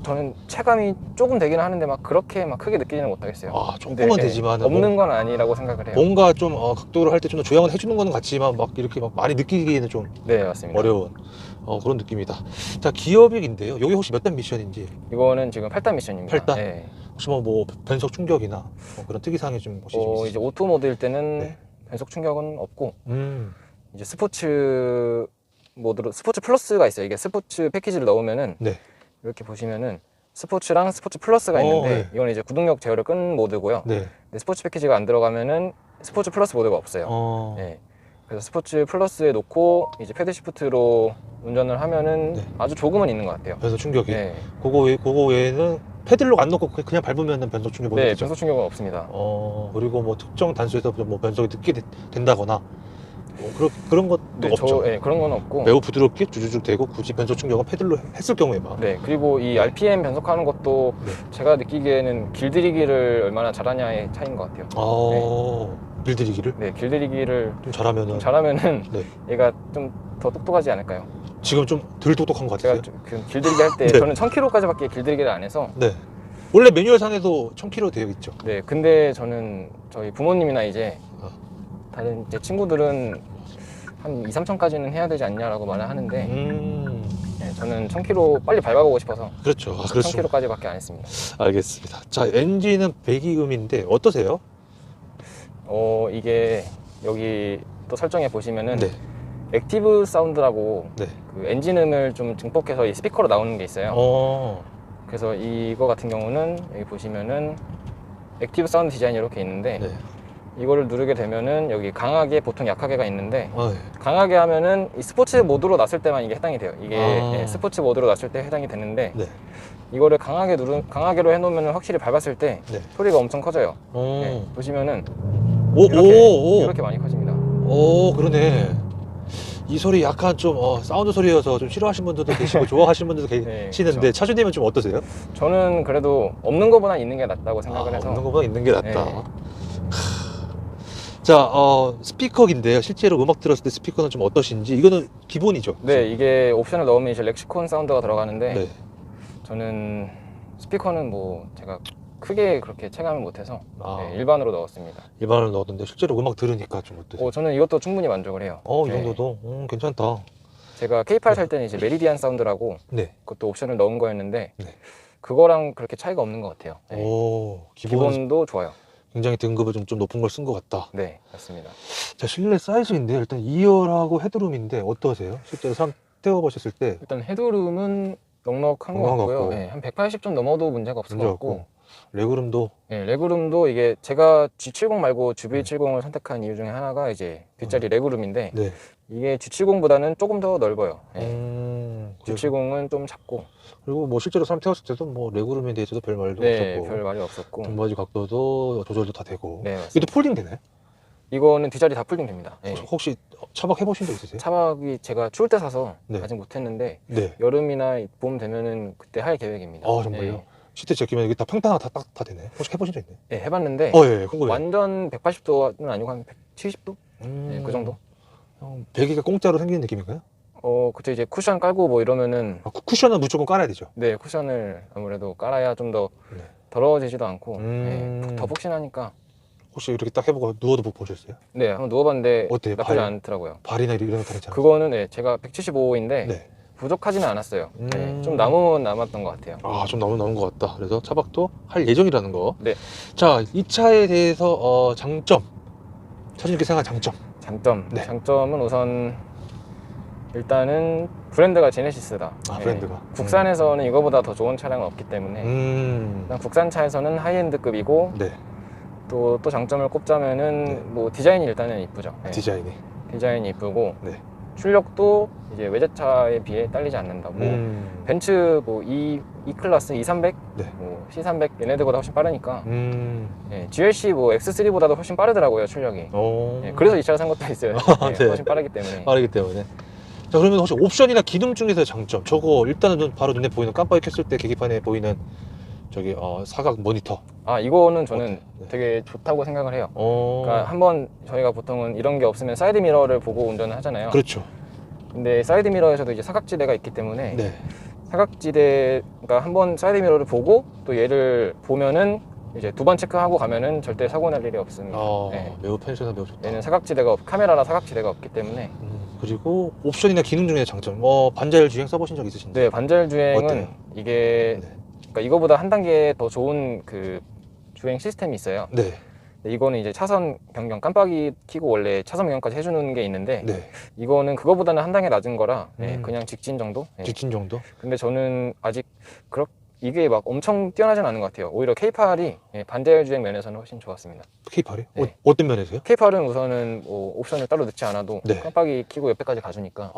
저는 체감이 조금 되기는 하는데 막 그렇게 막 크게 느끼지는 못하겠어요. 조금은 되지만 없는 건 아니라고 생각을 해요. 뭔가 좀 각도를 할 때 좀 더 조향을 해주는 건 같지만 막 이렇게 막 많이 느끼기에는 좀 네, 맞습니다. 어려운 그런 느낌이다. 자, 기어빅인데요. 여기 혹시 몇 단 미션인지? 이거는 지금 8단 미션입니다. 8단? 네. 혹시 뭐 변속 충격이나 그런 특이사항이 좀 혹시 좀 이제 오토 모드일 때는 네. 변속 충격은 없고 이제 스포츠 모드로 스포츠 플러스가 있어요. 이게 스포츠 패키지를 넣으면은 네. 이렇게 보시면은 스포츠랑 스포츠 플러스가 있는데 네. 이건 이제 구동력 제어를 끈 모드고요. 네. 근데 스포츠 패키지가 안 들어가면은 스포츠 플러스 모드가 없어요. 네. 그래서 스포츠 플러스에 놓고 이제 패드 시프트로 운전을 하면은 네. 아주 조금은 있는 것 같아요. 변속 충격이. 네. 그거 외에는 패들로 안 넣고 그냥 밟으면 변속 충격이 네, 되죠? 변속 충격은 없습니다. 그리고 뭐 특정 단수에서 뭐 변속이 늦게 된다거나 그런 것도 없죠. 그런 건 없고 매우 부드럽게 주주죽 되고 굳이 변속 충격은 패들로 했을 경우에만. 네, 그리고 이 RPM 변속하는 것도 제가 느끼기에는 길들이기를 얼마나 잘하냐의 차이인 것 같아요. 길들이기를? 네, 길들이기를 좀 잘하면은 네. 얘가 좀 더 똑똑하지 않을까요? 지금 좀 덜 똑똑한 것 같아요. 제가 그 길들이기 할 때 저는 1000km까지밖에 길들이기를 안 해서 원래 매뉴얼상에도 1000km 되어 있죠. 네, 근데 저는 저희 부모님이나 이제 다른 제 친구들은 한 2, 3000까지는 해야 되지 않냐라고 말을 하는데 저는 1000km 빨리 밟아보고 싶어서 그렇죠. 그렇죠. 1000km까지밖에 안 했습니다. 알겠습니다. 자, 엔진은 배기음인데 어떠세요? 이게 여기 또 설정해 보시면은 네. 액티브 사운드라고 네. 그 엔진음을 좀 증폭해서 이 스피커로 나오는 게 있어요. 그래서 이거 같은 경우는 여기 보시면은 액티브 사운드 디자인이 이렇게 있는데 이거를 누르게 되면은 여기 강하게, 보통 약하게가 있는데 강하게 하면은 이 스포츠 모드로 놨을 때만 이게 해당이 돼요. 이게 스포츠 모드로 놨을 때 해당이 되는데 이거를 강하게로 해놓으면 확실히 밟았을 때 소리가 엄청 커져요. 보시면은 이렇게 많이 커집니다. 그러네. 이 소리 약간 좀 사운드 소리여서 좀 싫어하시는 분들도 계시고 좋아하시는 분들도 계시는데 그렇죠. 차주님은 좀 어떠세요? 저는 그래도 없는 것보다 있는 게 낫다고 생각을 해서 없는 것보다 있는 게 낫다. 자, 스피커인데요. 실제로 음악 들었을 때 스피커는 좀 어떠신지? 이거는 기본이죠? 네, 이게 옵션을 넣으면 이제 렉시콘 사운드가 들어가는데 저는 스피커는 뭐 제가 크게 그렇게 체감을 못해서 일반으로 넣었습니다. 일반으로 넣었는데 실제로 음악 들으니까 좀 어떠세요? 저는 이것도 충분히 만족을 해요. 이 정도도? 괜찮다. 제가 K8 살 때는 이제 메리디안 사운드라고 그것도 옵션을 넣은 거였는데 그거랑 그렇게 차이가 없는 것 같아요. 기본도 좋아요. 굉장히 등급을 좀 높은 걸 쓴 것 같다. 네, 맞습니다. 자, 실내 사이즈인데 일단 2열하고 헤드룸인데 어떠세요? 실제로 태워보셨을 때? 일단 헤드룸은 넉넉한 것 같고요. 한 180 좀 넘어도 문제가 없을 것 같고 레그룸도? 네, 레그룸도 이게 제가 G70 말고 GV70을 선택한 이유 중에 하나가 이제 뒷자리 레그룸인데 이게 G70보다는 조금 더 넓어요. 집시공은 좀 작고. 그리고 뭐 실제로 사람 태웠을 때도 뭐 레그룸에 대해서도 별 말도 네, 없었고. 별 말이 없었고. 등받이 각도도 조절도 다 되고. 네, 맞습니다. 이것도 폴딩 되나요? 이거는 뒷자리 다 폴딩 됩니다. 네. 혹시 차박 해보신 적 있으세요? 차박이 제가 추울 때 사서 네. 아직 못했는데 네. 여름이나 봄 되면은 그때 할 계획입니다. 아, 정말요? 네. 시트 제끼면 이게 다 평탄하게 다 되네. 혹시 해보신 적 있나요? 네, 해봤는데 예, 궁금해요. 완전 180도는 아니고 한 170도? 네, 그 정도? 베개가 공짜로 생기는 느낌인가요? 그때 이제 쿠션 깔고 뭐 이러면은 쿠션은 무조건 깔아야 되죠. 네, 쿠션을 아무래도 깔아야 좀 더 네. 더러워지지도 않고 네, 더 푹신하니까. 혹시 이렇게 딱 해보고 누워도 못 보셨어요? 네, 한번 누워봤는데 어때요? 나쁘지 발? 않더라고요. 발이나 이런 거 괜찮아요? 그거는 네, 제가 175인데 네. 부족하지는 않았어요. 네, 좀 남았던 것 같아요. 아, 좀 남은 것 같다. 그래서 차박도 할 예정이라는 거. 네. 자, 이 차에 대해서 장점. 차주님께 생각한 장점. 장점. 네. 장점은 우선 일단은 브랜드가 제네시스다. 아, 네. 브랜드가. 국산에서는 이거보다 더 좋은 차량은 없기 때문에 음. 국산차에서는 하이엔드급이고 네. 또 장점을 꼽자면은 네. 뭐 디자인이 일단은 이쁘죠. 네. 디자인이. 디자인이 이쁘고 네. 출력도 이제 외제차에 비해 딸리지 않는다. 뭐 벤츠 뭐 E 클래스 E300, 네. 뭐 C300 얘네들보다 훨씬 빠르니까. 네. GLC 뭐 X3보다도 훨씬 빠르더라고요, 출력이. 네, 그래서 이 차를 산 것도 있어요. 네. 훨씬 빠르기 때문에. 빠르기 때문에. 자, 그러면 혹시 옵션이나 기능 중에서 장점. 저거 일단은 바로 눈에 보이는 깜빡이 켰을 때 계기판에 보이는 저기 사각 모니터. 이거는 저는 네. 되게 좋다고 생각을 해요. 그러니까 한번 저희가 보통은 이런 게 없으면 사이드 미러를 보고 운전을 하잖아요. 그렇죠. 근데 사이드 미러에서도 이제 사각지대가 있기 때문에 네. 그러니까 한번 사이드 미러를 보고 또 얘를 보면은 이제 두 번 체크하고 가면은 절대 사고 날 일이 없습니다. 네. 매우 편리해서 매우 좋다. 얘는 카메라라 사각지대가 없기 때문에. 그리고 옵션이나 기능 중에 장점. 반자율 주행 써보신 적 있으신가요? 네, 반자율 주행은 어때요? 이게 그러니까 이거보다 한 단계 더 좋은 그 주행 시스템이 있어요. 네. 이거는 이제 차선 변경 깜빡이 켜고 원래 차선 변경까지 해주는 게 있는데 네. 이거는 그거보다는 한 단계 낮은 거라 그냥 직진 정도? 직진 정도? 근데 저는 아직 이게 막 엄청 뛰어나진 않은 것 같아요. 오히려 K8이 반자율 주행 면에서는 훨씬 좋았습니다. K8이? 네. 어떤 면에서요? K8은 우선은 뭐 옵션을 따로 넣지 않아도 네. 깜빡이 켜고 옆에까지 가주니까.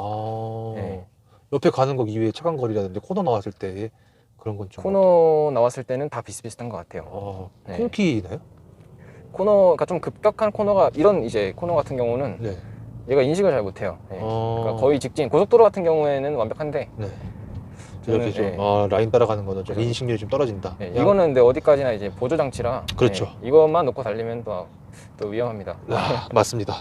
네. 옆에 가는 거 이외에 차간 거리라든지 코너 나왔을 때 그런 건 좀. 코너 나왔을 때는 다 비슷비슷한 것 같아요. 네. 콩키나요? 그러니까 좀 급격한 코너가 이런 이제 코너 같은 경우는 네. 얘가 인식을 잘 못해요. 그러니까 거의 직진. 고속도로 같은 경우에는 완벽한데. 네. 저는, 이렇게 좀 라인 따라가는 거는 좀 인식률이 좀 떨어진다. 이거는 근데 어디까지나 이제 보조 장치라. 그렇죠. 이것만 놓고 달리면 또 위험합니다. 맞습니다.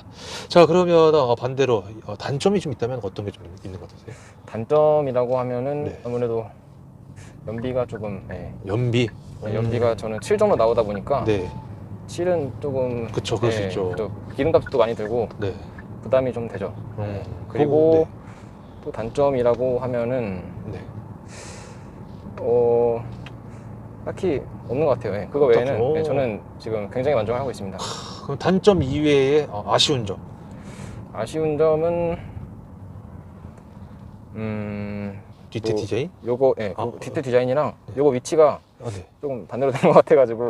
자, 그러면 반대로 단점이 좀 있다면 어떤 게 좀 있는 것 같으세요? 단점이라고 하면은 아무래도 연비가 조금. 연비. 연비가 저는 7 정도 나오다 보니까. 네. 7은 조금. 그쵸, 그럴 수 있죠. 또 기름값도 많이 들고. 네. 부담이 좀 되죠. 그리고 또 단점이라고 하면은. 네. 딱히 없는 것 같아요. 그거 외에는 저는 지금 굉장히 만족하고 있습니다. 그럼 단점 이외에 아쉬운 점? 아쉬운 점은 뒤태 디자인? 요거 뒤태 디자인이랑 요거 위치가 네. 조금 반대로 된 것 같아가지고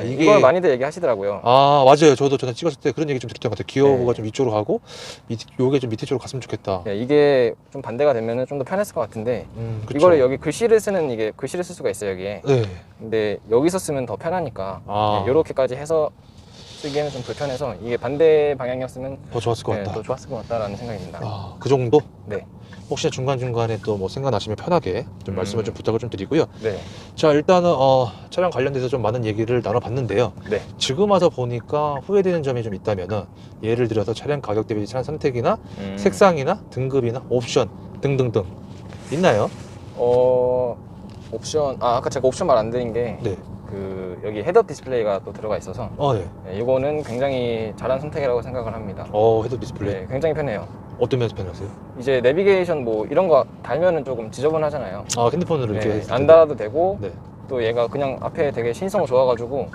이게 이걸 많이들 얘기하시더라고요. 맞아요. 저도 전에 찍었을 때 그런 얘기 좀 들었던 것 같아요. 기어가 네. 좀 위쪽으로 가고 요게 좀 밑에 쪽으로 갔으면 좋겠다. 이게 좀 반대가 되면은 좀 더 편했을 것 같은데 그쵸. 이거를 여기 글씨를 쓸 수가 있어요 여기에. 네. 근데 여기서 쓰면 더 편하니까 요렇게까지 해서 쓰기에는 좀 불편해서 이게 반대 방향이었으면 더 좋았을 것 같다. 더 좋았을 것 같다라는 생각입니다. 그 정도? 네. 혹시나 중간중간에 또 뭐 생각나시면 편하게 좀 말씀을 좀 부탁을 좀 드리고요. 네. 자, 일단은 차량 관련돼서 좀 많은 얘기를 나눠봤는데요. 네. 지금 와서 보니까 후회되는 점이 좀 있다면은 예를 들어서 차량 가격 대비 차량 선택이나 색상이나 등급이나 옵션 등등등 있나요? 옵션 아까 제가 옵션 말 안 드린 게 네. 여기 헤드업 디스플레이가 또 들어가 있어서 네. 이거는 굉장히 잘한 선택이라고 생각을 합니다. 헤드업 디스플레이. 네, 굉장히 편해요. 어떤 면에서 편하세요? 이제 내비게이션 뭐 이런 거 달면은 조금 지저분하잖아요. 핸드폰으로 이렇게 했을 안 때. 달아도 되고 네. 또 얘가 그냥 앞에 되게 신성 좋아가지고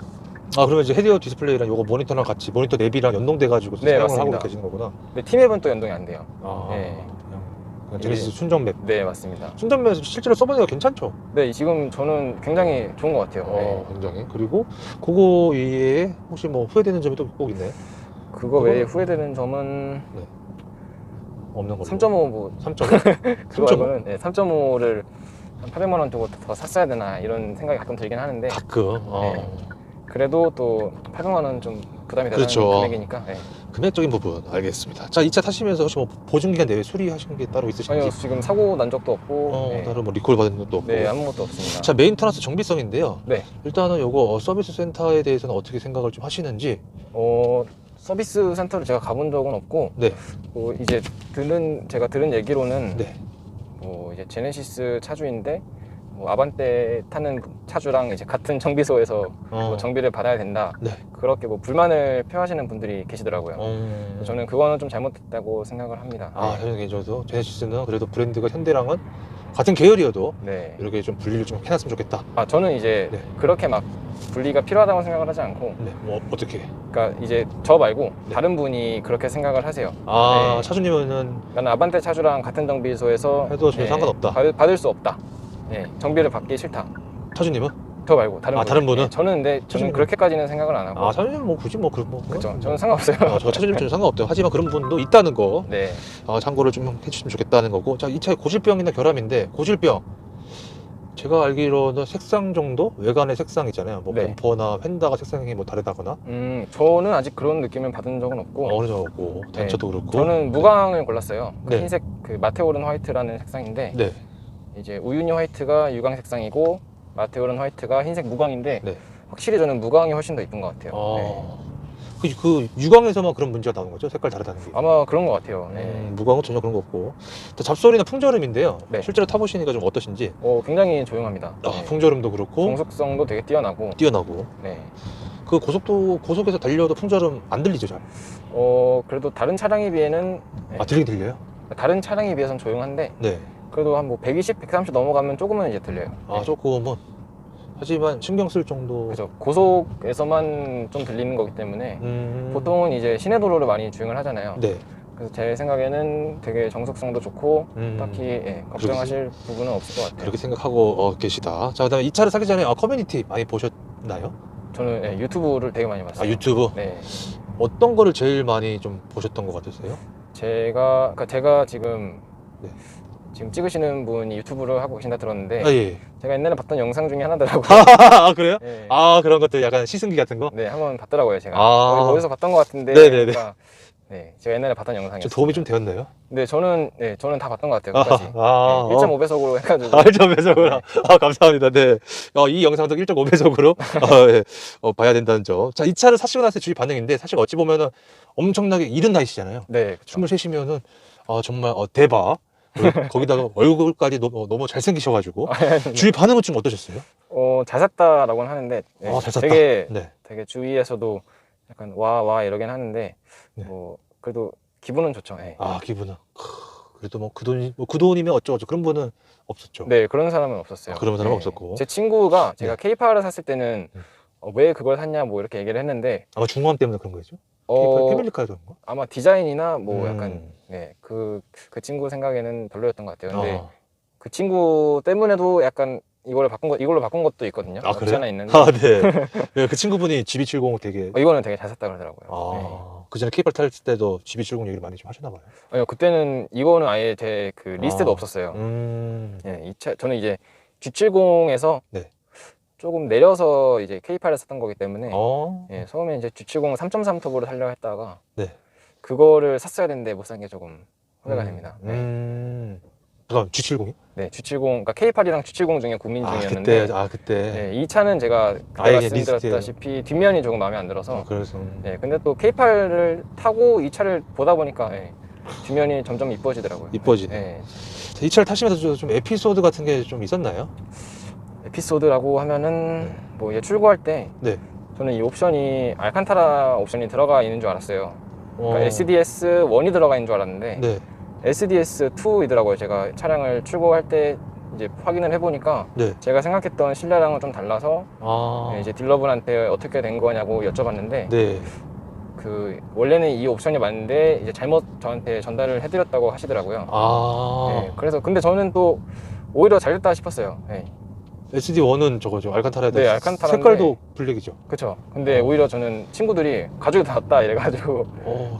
그러면 이제 헤드업 디스플레이랑 요거 모니터랑 같이 모니터 내비랑 연동돼가지고 네, 사용을 맞습니다. 하고 계시는 거구나. 근데 T맵은 또 연동이 안 돼요. 그냥 제네시스 순정 맵. 네, 맞습니다. 순정 맵에서 실제로 써보니까 괜찮죠? 네, 지금 저는 굉장히 좋은 것 같아요. 굉장히. 그리고 그거 외에 혹시 뭐 후회되는 점이 또 꼭 있나요? 그거 외에 후회되는 점은 없는 걸로. 3.5 뭐 3.5? 그거 말고는 네, 3.5를 한 800만 원 주고 더 샀어야 되나 이런 생각이 가끔 들긴 하는데 가끔. 네. 그래도 또 800만 원 좀 부담이 되는 그렇죠. 금액이니까. 네. 금액적인 부분 알겠습니다. 자, 이 차 타시면서 혹시 뭐 보증기간 내에 수리하신 게 따로 있으신지? 아니요, 지금 사고 난 적도 없고 네. 따로 뭐 리콜 받은 것도 없고. 네, 아무것도 없습니다. 자, 메인터넌스 정비성인데요. 네. 일단은 요거 서비스 센터에 대해서는 어떻게 생각을 좀 하시는지. 서비스 센터를 제가 가본 적은 없고, 네. 이제 제가 들은 얘기로는 네. 이제 제네시스 차주인데 아반떼 타는 차주랑 이제 같은 정비소에서 정비를 받아야 된다. 네. 그렇게 불만을 표하시는 분들이 계시더라고요. 저는 그거는 좀 잘못됐다고 생각을 합니다. 아, 저는 개인적으로 제네시스는 그래도 브랜드가 현대랑은 같은 계열이어도 네. 이렇게 좀 분리를 좀 해놨으면 좋겠다. 저는 이제 네. 그렇게 막 분리가 필요하다고 생각을 하지 않고, 네. 뭐 어떻게? 그러니까 이제 저 말고 네. 다른 분이 그렇게 생각을 하세요. 아, 네. 차주님은 나는 아반떼 차주랑 같은 정비소에서 해도 전혀 상관없다. 받을 수 없다. 네. 정비를 받기 싫다. 차주님은? 저 말고 다른 분. 다른 분은? 네. 저는 차주님은? 그렇게까지는 생각을 안 하고. 차주님은 뭐 굳이 뭐 그런 뭐. 그렇죠. 저는 상관없어요. 저 차주님 전혀 상관없대요. 하지만 그런 분도 있다는 거. 네. 참고를 좀 해주시면 좋겠다는 거고. 자, 이 차에 고질병이나 결함인데, 고질병. 제가 알기로는 색상 정도? 외관의 색상 있잖아요. 뭐 네. 범퍼나 휀다가 색상이 뭐 다르다거나. 저는 아직 그런 느낌을 받은 적은 없고. 어느 정도 없고, 단차도 그렇고. 저는 무광을 골랐어요. 네. 흰색 마테오른 화이트라는 색상인데, 네. 이제 우유니 화이트가 유광 색상이고 마테오른 화이트가 흰색 무광인데, 네. 확실히 저는 무광이 훨씬 더 이쁜 것 같아요. 네. 그 유광에서만 그런 문제가 나오는 거죠? 색깔 다르다는 게. 아마 그런 것 같아요. 네. 무광은 전혀 그런 거 없고. 또 잡소리나 풍절음인데요. 네. 실제로 타보시니까 좀 어떠신지. 굉장히 조용합니다. 네. 풍절음도 그렇고. 정숙성도 되게 뛰어나고. 네. 그 고속에서 달려도 풍절음 안 들리죠, 잘? 그래도 다른 차량에 비해는. 네. 들리긴 들려요? 다른 차량에 비해서는 조용한데. 네. 그래도 한 120, 130 넘어가면 조금은 이제 들려요. 네. 조금은. 하지만 신경 쓸 정도. 그죠. 고속에서만 좀 들리는 거기 때문에 보통은 이제 시내 도로를 많이 주행을 하잖아요. 네. 그래서 제 생각에는 되게 정숙성도 좋고 딱히 걱정하실 부분은 없을 것 같아요. 그렇게 생각하고 계시다. 자, 그다음에 이 차를 사기 전에 커뮤니티 많이 보셨나요? 저는 유튜브를 되게 많이 봤어요. 유튜브? 네. 어떤 거를 제일 많이 좀 보셨던 것 같으세요? 제가 지금 네. 지금 찍으시는 분이 유튜브를 하고 계신다 들었는데 예. 제가 옛날에 봤던 영상 중에 하나더라고요. 그래요? 네. 그런 것들 약간 시승기 같은 거? 네, 한번 봤더라고요, 제가. 어디서 봤던 것 같은데. 네네네. 네, 제가 옛날에 봤던 영상이었어요. 좀 도움이 좀 되었나요? 네, 저는 다 봤던 것 같아요. 끝까지. 1.5배속으로 해가지고. 1.5배속으로. 감사합니다. 네. 이 영상도 1.5배속으로 봐야 된다는 점. 자, 이 차를 사시고 나서 주위 반응인데, 사실 어찌 보면은 엄청나게 이른 나이시잖아요. 네, 그쵸. 23이면은 정말 대박. 거기다가 얼굴까지 너무 잘생기셔가지고. 주위 반응은 좀 어떠셨어요? 잘 샀다라고는 하는데. 네, 잘 샀다. 되게 주위에서도 약간 와 이러긴 하는데. 네. 그래도 기분은 좋죠. 네. 기분은. 그래도 그 돈이면 어쩌고 그런 분은 없었죠. 네, 그런 사람은 없었어요. 그런 사람은 없었고. 제 친구가 제가 네. K8을 샀을 때는 왜 그걸 샀냐 뭐 이렇게 얘기를 했는데 아마 중고함 때문에 그런 거죠? 패밀리카에서 그런 거? 아마 디자인이나 뭐 약간 그 친구 생각에는 별로였던 것 같아요. 근데 그 친구 때문에도 약간 이걸로 바꾼 것도 있거든요. 그래요? 하나 있는데. 네. 그 친구분이 GB70 되게 이거는 되게 잘 샀다 그러더라고요. 그 전에 K8 탔을 때도 GB70 얘기를 많이 좀 하셨나 봐요. 아니요, 그때는 이거는 아예 제 그 리스트도 없었어요. 이 차 저는 이제 G70에서 조금 내려서 이제 K8을 샀던 거기 때문에 처음에 이제 G70 3.3 터보를 살려고 했다가 그거를 샀어야 되는데 못 산 게 조금 후회가 됩니다. 잠깐 G70이? 네, G70, 그러니까 K8이랑 G70 중에 고민 중이었는데 그때 이 차는 제가 말씀드렸다시피 뒷면이 조금 마음에 안 들어서 그래서 근데 또 K8을 타고 이 차를 보다 보니까 뒷면이 점점 이뻐지더라고요. 이뻐지네. 이 차를 타시면서 좀 에피소드 같은 게 좀 있었나요? 에피소드라고 하면은 뭐 이제 출고할 때 저는 이 옵션이 알칸타라 옵션이 들어가 있는 줄 알았어요. 그러니까 SDS1이 들어가 있는 줄 알았는데 SDS2이더라고요. 제가 차량을 출고할 때 이제 확인을 해보니까 제가 생각했던 신뢰랑은 좀 달라서 이제 딜러분한테 어떻게 된 거냐고 여쭤봤는데 그 원래는 이 옵션이 맞는데 이제 잘못 저한테 전달을 해드렸다고 하시더라고요. 그래서 근데 저는 또 오히려 잘 됐다 싶었어요. SD1은 저거죠. 알칸타라에다. 네, 알칸타라인데 색깔도 블랙이죠. 그렇죠. 근데 오히려 저는 친구들이 가죽이 다 왔다 이래가지고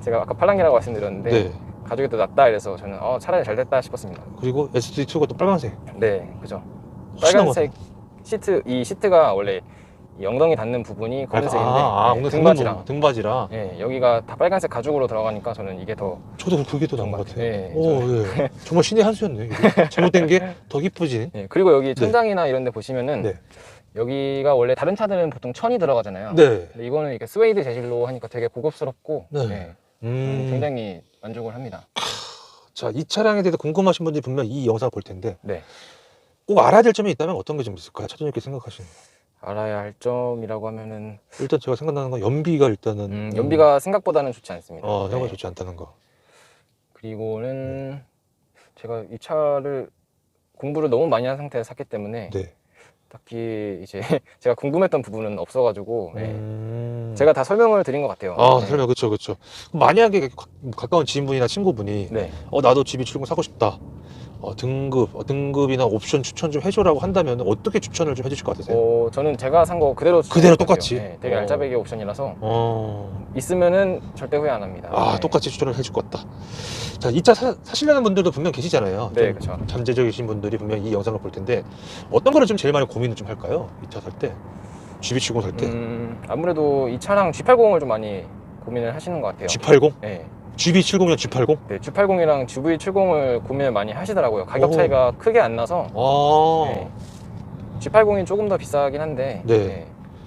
제가 아까 팔랑이라고 말씀드렸는데 가죽이 더 낫다 이래서 저는 차라리 잘 됐다 싶었습니다. 그리고 SD2가 또 빨간색. 네, 그죠. 훨씬 빨간색 시트, 이 시트가 원래 이 엉덩이 닿는 부분이 검은색인데 엉덩이 등받이랑 등받이랑. 예, 여기가 다 빨간색 가죽으로 들어가니까 저는 이게 더 저도 그게 더 나은 것 같아요. 예, 예. 정말 신의 한 수였네. 이게. 잘못된 게 더 기쁘지. 예, 그리고 여기 천장이나 이런 데 보시면은 네. 여기가 원래 다른 차들은 보통 천이 들어가잖아요. 네. 근데 이거는 이렇게 스웨이드 재질로 하니까 되게 고급스럽고 네. 예, 굉장히 만족을 합니다. 자, 이 차량에 대해서 궁금하신 분들이 분명 이 영상을 볼 텐데 네. 꼭 알아야 될 점이 있다면 어떤 게 좀 있을까요? 차주님께 생각하시는 거. 알아야 할 점이라고 하면은 일단 제가 생각나는 건 연비가 일단은 연비가 생각보다는 좋지 않습니다. 생각보다 네. 좋지 않다는 거. 그리고는 제가 이 차를 공부를 너무 많이 한 상태에서 샀기 때문에 네. 딱히 이제 제가 궁금했던 부분은 없어가지고 음. 제가 다 설명을 드린 것 같아요. 네. 설명 그렇죠, 그렇죠. 만약에 가까운 지인분이나 친구분이 네. 나도 GB70 사고 싶다. 등급이나 옵션 추천 좀 해줘라고 한다면 어떻게 추천을 좀 해주실 것 같으세요? 저는 제가 산 거 그대로 그대로 추천할 것 같아요. 똑같이? 네, 되게 알짜배기 옵션이라서 어. 있으면은 절대 후회 안 합니다. 네. 똑같이 추천을 해줄 것 같다. 자, 이 차 사시려는 분들도 분명 계시잖아요. 네, 좀 그렇죠. 잠재적이신 분들이 분명 이 영상을 볼 텐데 어떤 거를 좀 제일 많이 고민을 좀 할까요? 이 차 살 때, GB70 살 때. 아무래도 이 차랑 G80을 좀 많이 고민을 하시는 것 같아요. G80? 네. GB70이랑 G80? 네, G80이랑 GV70을 고민을 많이 하시더라고요. 가격 차이가 크게 안 나서. 네. G80이 조금 더 비싸긴 한데 네.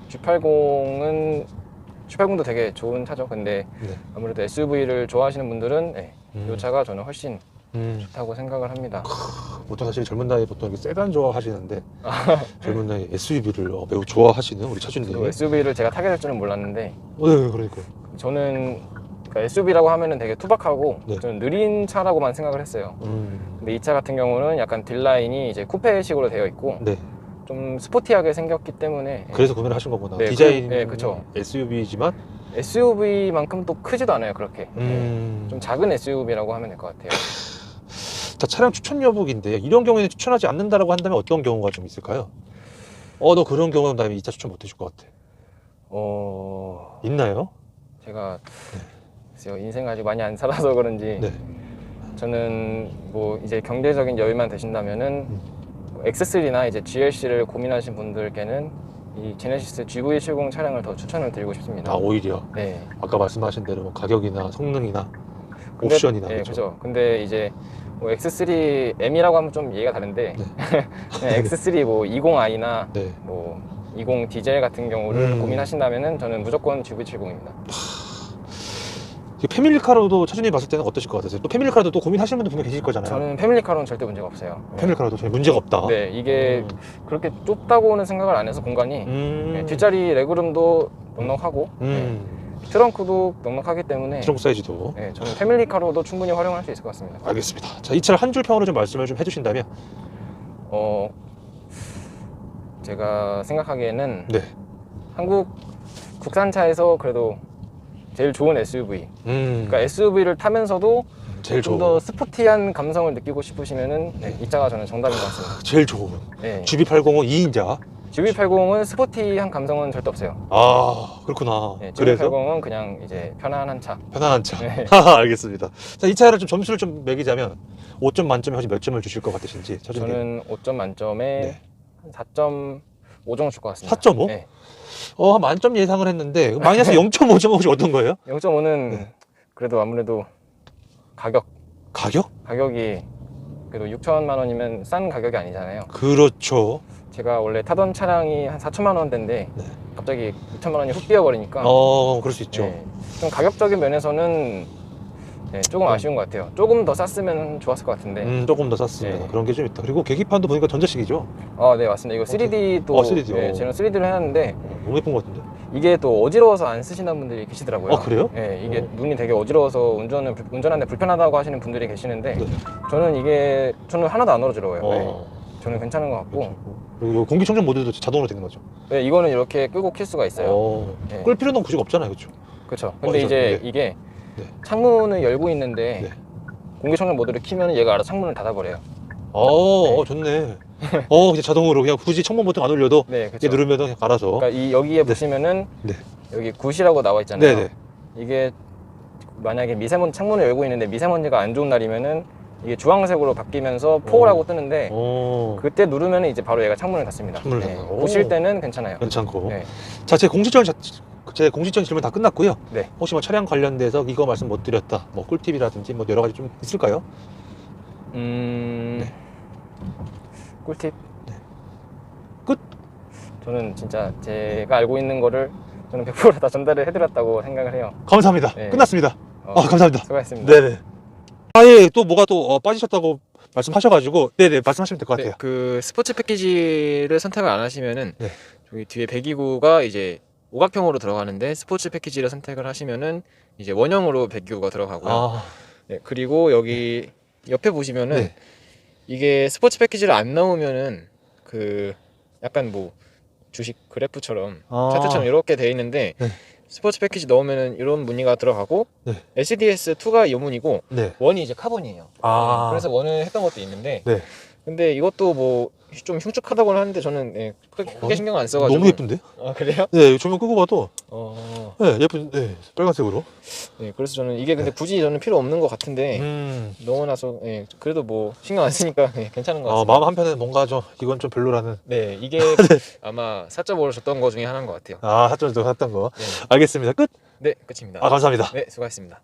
G80도 되게 좋은 차죠. 근데 네. 아무래도 SUV를 좋아하시는 분들은 이 차가 저는 훨씬 음. 좋다고 생각을 합니다. 보통 사실 젊은 나이에 보통 이렇게 세단 좋아하시는데 젊은 나이에 SUV를 매우 좋아하시는 우리 차주님이. SUV를 제가 타게 될 줄은 몰랐는데 네, 그러니까요. 저는 그러니까 SUV라고 하면은 되게 투박하고 네. 좀 느린 차라고만 생각을 했어요. 근데 이 차 같은 경우는 약간 딜라인이 이제 쿠페식으로 되어 있고 네. 좀 스포티하게 생겼기 때문에 그래서 구매를 하신 거구나. 네, 디자인은 네, 그쵸. SUV지만 SUV만큼 또 크지도 않아요, 그렇게. 좀 작은 SUV라고 하면 될 것 같아요. 자, 차량 추천 여부인데 이런 경우에는 추천하지 않는다라고 한다면 어떤 경우가 좀 있을까요? 너 그런 경우는 나 이 차 추천 못 해줄 것 같아. 있나요? 제가 글쎄요, 인생 아직 많이 안 살아서 그런지 네. 저는 뭐 이제 경제적인 여유만 되신다면은 X3나 이제 GLC를 고민하신 분들께는 이 제네시스 GV70 차량을 더 추천을 드리고 싶습니다. 오히려. 네. 아까 말씀하신 대로 뭐 가격이나 성능이나 옵션이나. 네, 그렇죠. 그죠. 근데 이제 뭐 X3M이라고 하면 좀 이해가 다른데 X3 뭐 20i나 네. 뭐 20 디젤 같은 경우를 고민하신다면은 저는 무조건 GV70입니다. 패밀리카로도 차주님 봤을 때는 어떠실 것 같으세요? 또 패밀리카로도 또 고민하시는 분들 분명 계실 거잖아요. 저는 패밀리카로는 절대 문제가 없어요. 패밀리카로도 전혀 문제가 없다. 네, 이게 그렇게 좁다고는 생각을 안 해서 공간이 뒷자리 레그룸도 넉넉하고 트렁크도 넉넉하기 때문에 트렁크 사이즈도. 네, 저는 패밀리카로도 충분히 활용할 수 있을 것 같습니다. 알겠습니다. 자, 이 차를 한 줄 평으로 좀 말씀을 좀 해주신다면. 제가 생각하기에는 네. 한국 국산차에서 그래도 제일 좋은 SUV. 그러니까 SUV를 타면서도 제일 좀 더 스포티한 감성을 느끼고 싶으시면은 이 차가 저는 정답인 것 같습니다. 제일 좋은. 네. GV80은 2인자. GV80은 스포티한 감성은 절대 없어요. 그렇구나. 네, 그래서 GV80은 그냥 이제 편안한 차. 편안한 차. 네. 알겠습니다. 자, 이 차를 좀 점수를 좀 매기자면 5점 만점에 혹시 몇 점을 주실 것 같으신지 차주님. 저는 5점 만점에 네. 한 4.5 정도 줄 것 같습니다. 4.5? 네. 만점 예상을 했는데 마이너스 0.5점은 혹시 어떤 거예요? 0.5는 그래도 아무래도 가격? 가격이 그래도 6천만 원이면 싼 가격이 아니잖아요. 그렇죠. 제가 원래 타던 차량이 한 4천만 원대인데 네. 갑자기 2천만 원이 훅 뛰어버리니까 그럴 수 있죠. 네, 좀 가격적인 면에서는 조금 아쉬운 것 같아요. 조금 더 쌌으면 좋았을 것 같은데. 조금 더 쌌습니다. 네. 그런 게 좀 있다. 그리고 계기판도 보니까 전자식이죠. 네, 맞습니다. 이거 3D도 3D. 네, 저는 3D를 해놨는데 너무 예쁜 것 같은데. 이게 또 어지러워서 안 쓰시는 분들이 계시더라고요. 그래요? 네, 이게 눈이 되게 어지러워서 운전하는데 불편하다고 하시는 분들이 계시는데 네. 저는 하나도 안 어지러워요. 네. 저는 괜찮은 것 같고. 그리고 공기청정 모드도 자동으로 되는 거죠. 네, 이거는 이렇게 끄고 킬 수가 있어요. 네. 끌 필요는 굳이 없잖아요, 그렇죠? 그렇죠. 근데 이제 이게 네. 창문을 열고 있는데 네. 공기청정 모드를 키면 얘가 알아서 창문을 닫아버려요. 좋네. 그냥 자동으로 그냥 굳이 창문 버튼 안 올려도 네, 이게 그렇죠. 누르면 그냥 알아서. 그러니까 여기에 보시면은 네. 여기 굿이라고 나와 있잖아요. 네네. 이게 만약에 창문을 열고 있는데 미세먼지가 안 좋은 날이면은 이게 주황색으로 바뀌면서 포라고 뜨는데 그때 누르면 이제 바로 얘가 창문을 닫습니다. 창문을 네. 닫아요. 보실 때는 괜찮아요. 괜찮고. 네. 자, 제 공식적인 질문 다 끝났고요. 네. 혹시 뭐 차량 관련돼서 이거 말씀 못 드렸다, 뭐 꿀팁이라든지 뭐 여러 가지 좀 있을까요? 네. 꿀팁? 네. 끝? 저는 진짜 제가 알고 있는 거를 저는 100%다 전달을 해드렸다고 생각을 해요. 감사합니다. 네. 끝났습니다. 감사합니다. 수고하셨습니다. 네네. 아예 또 뭐가 또 빠지셨다고 말씀하셔가지고 네네 말씀하시면 될 것 같아요. 네, 그 스포츠 패키지를 선택을 안 하시면은 네. 저기 뒤에 배기구가 이제 오각형으로 들어가는데 스포츠 패키지를 선택을 하시면은 이제 원형으로 배기구가 들어가고요. 네, 그리고 여기 옆에 보시면은 네. 이게 스포츠 패키지를 안 넣으면은 그 약간 뭐 주식 그래프처럼 차트처럼 이렇게 돼 있는데 네. 스포츠 패키지 넣으면은 이런 무늬가 들어가고 네. SDS2가 여문이고 네. 원이 이제 카본이에요. 그래서 원을 했던 것도 있는데 네. 근데 이것도 뭐 좀 흉측하다고는 하는데 저는 크게 신경 안 써가지고. 너무 예쁜데? 아 그래요? 네, 조명 끄고 봐도 네. 예쁜, 네, 빨간색으로. 네, 그래서 저는 이게 근데 굳이 저는 필요 없는 것 같은데 넣어놔서 그래도 뭐 신경 안 쓰니까 괜찮은 것 같습니다. 마음 한편에 뭔가 좀 이건 좀 별로라는. 네, 이게 아마 4.5로 줬던 거 중에 하나인 것 같아요. 사전에도 샀던 거. 네. 알겠습니다. 끝? 네, 끝입니다. 감사합니다. 네, 수고하셨습니다.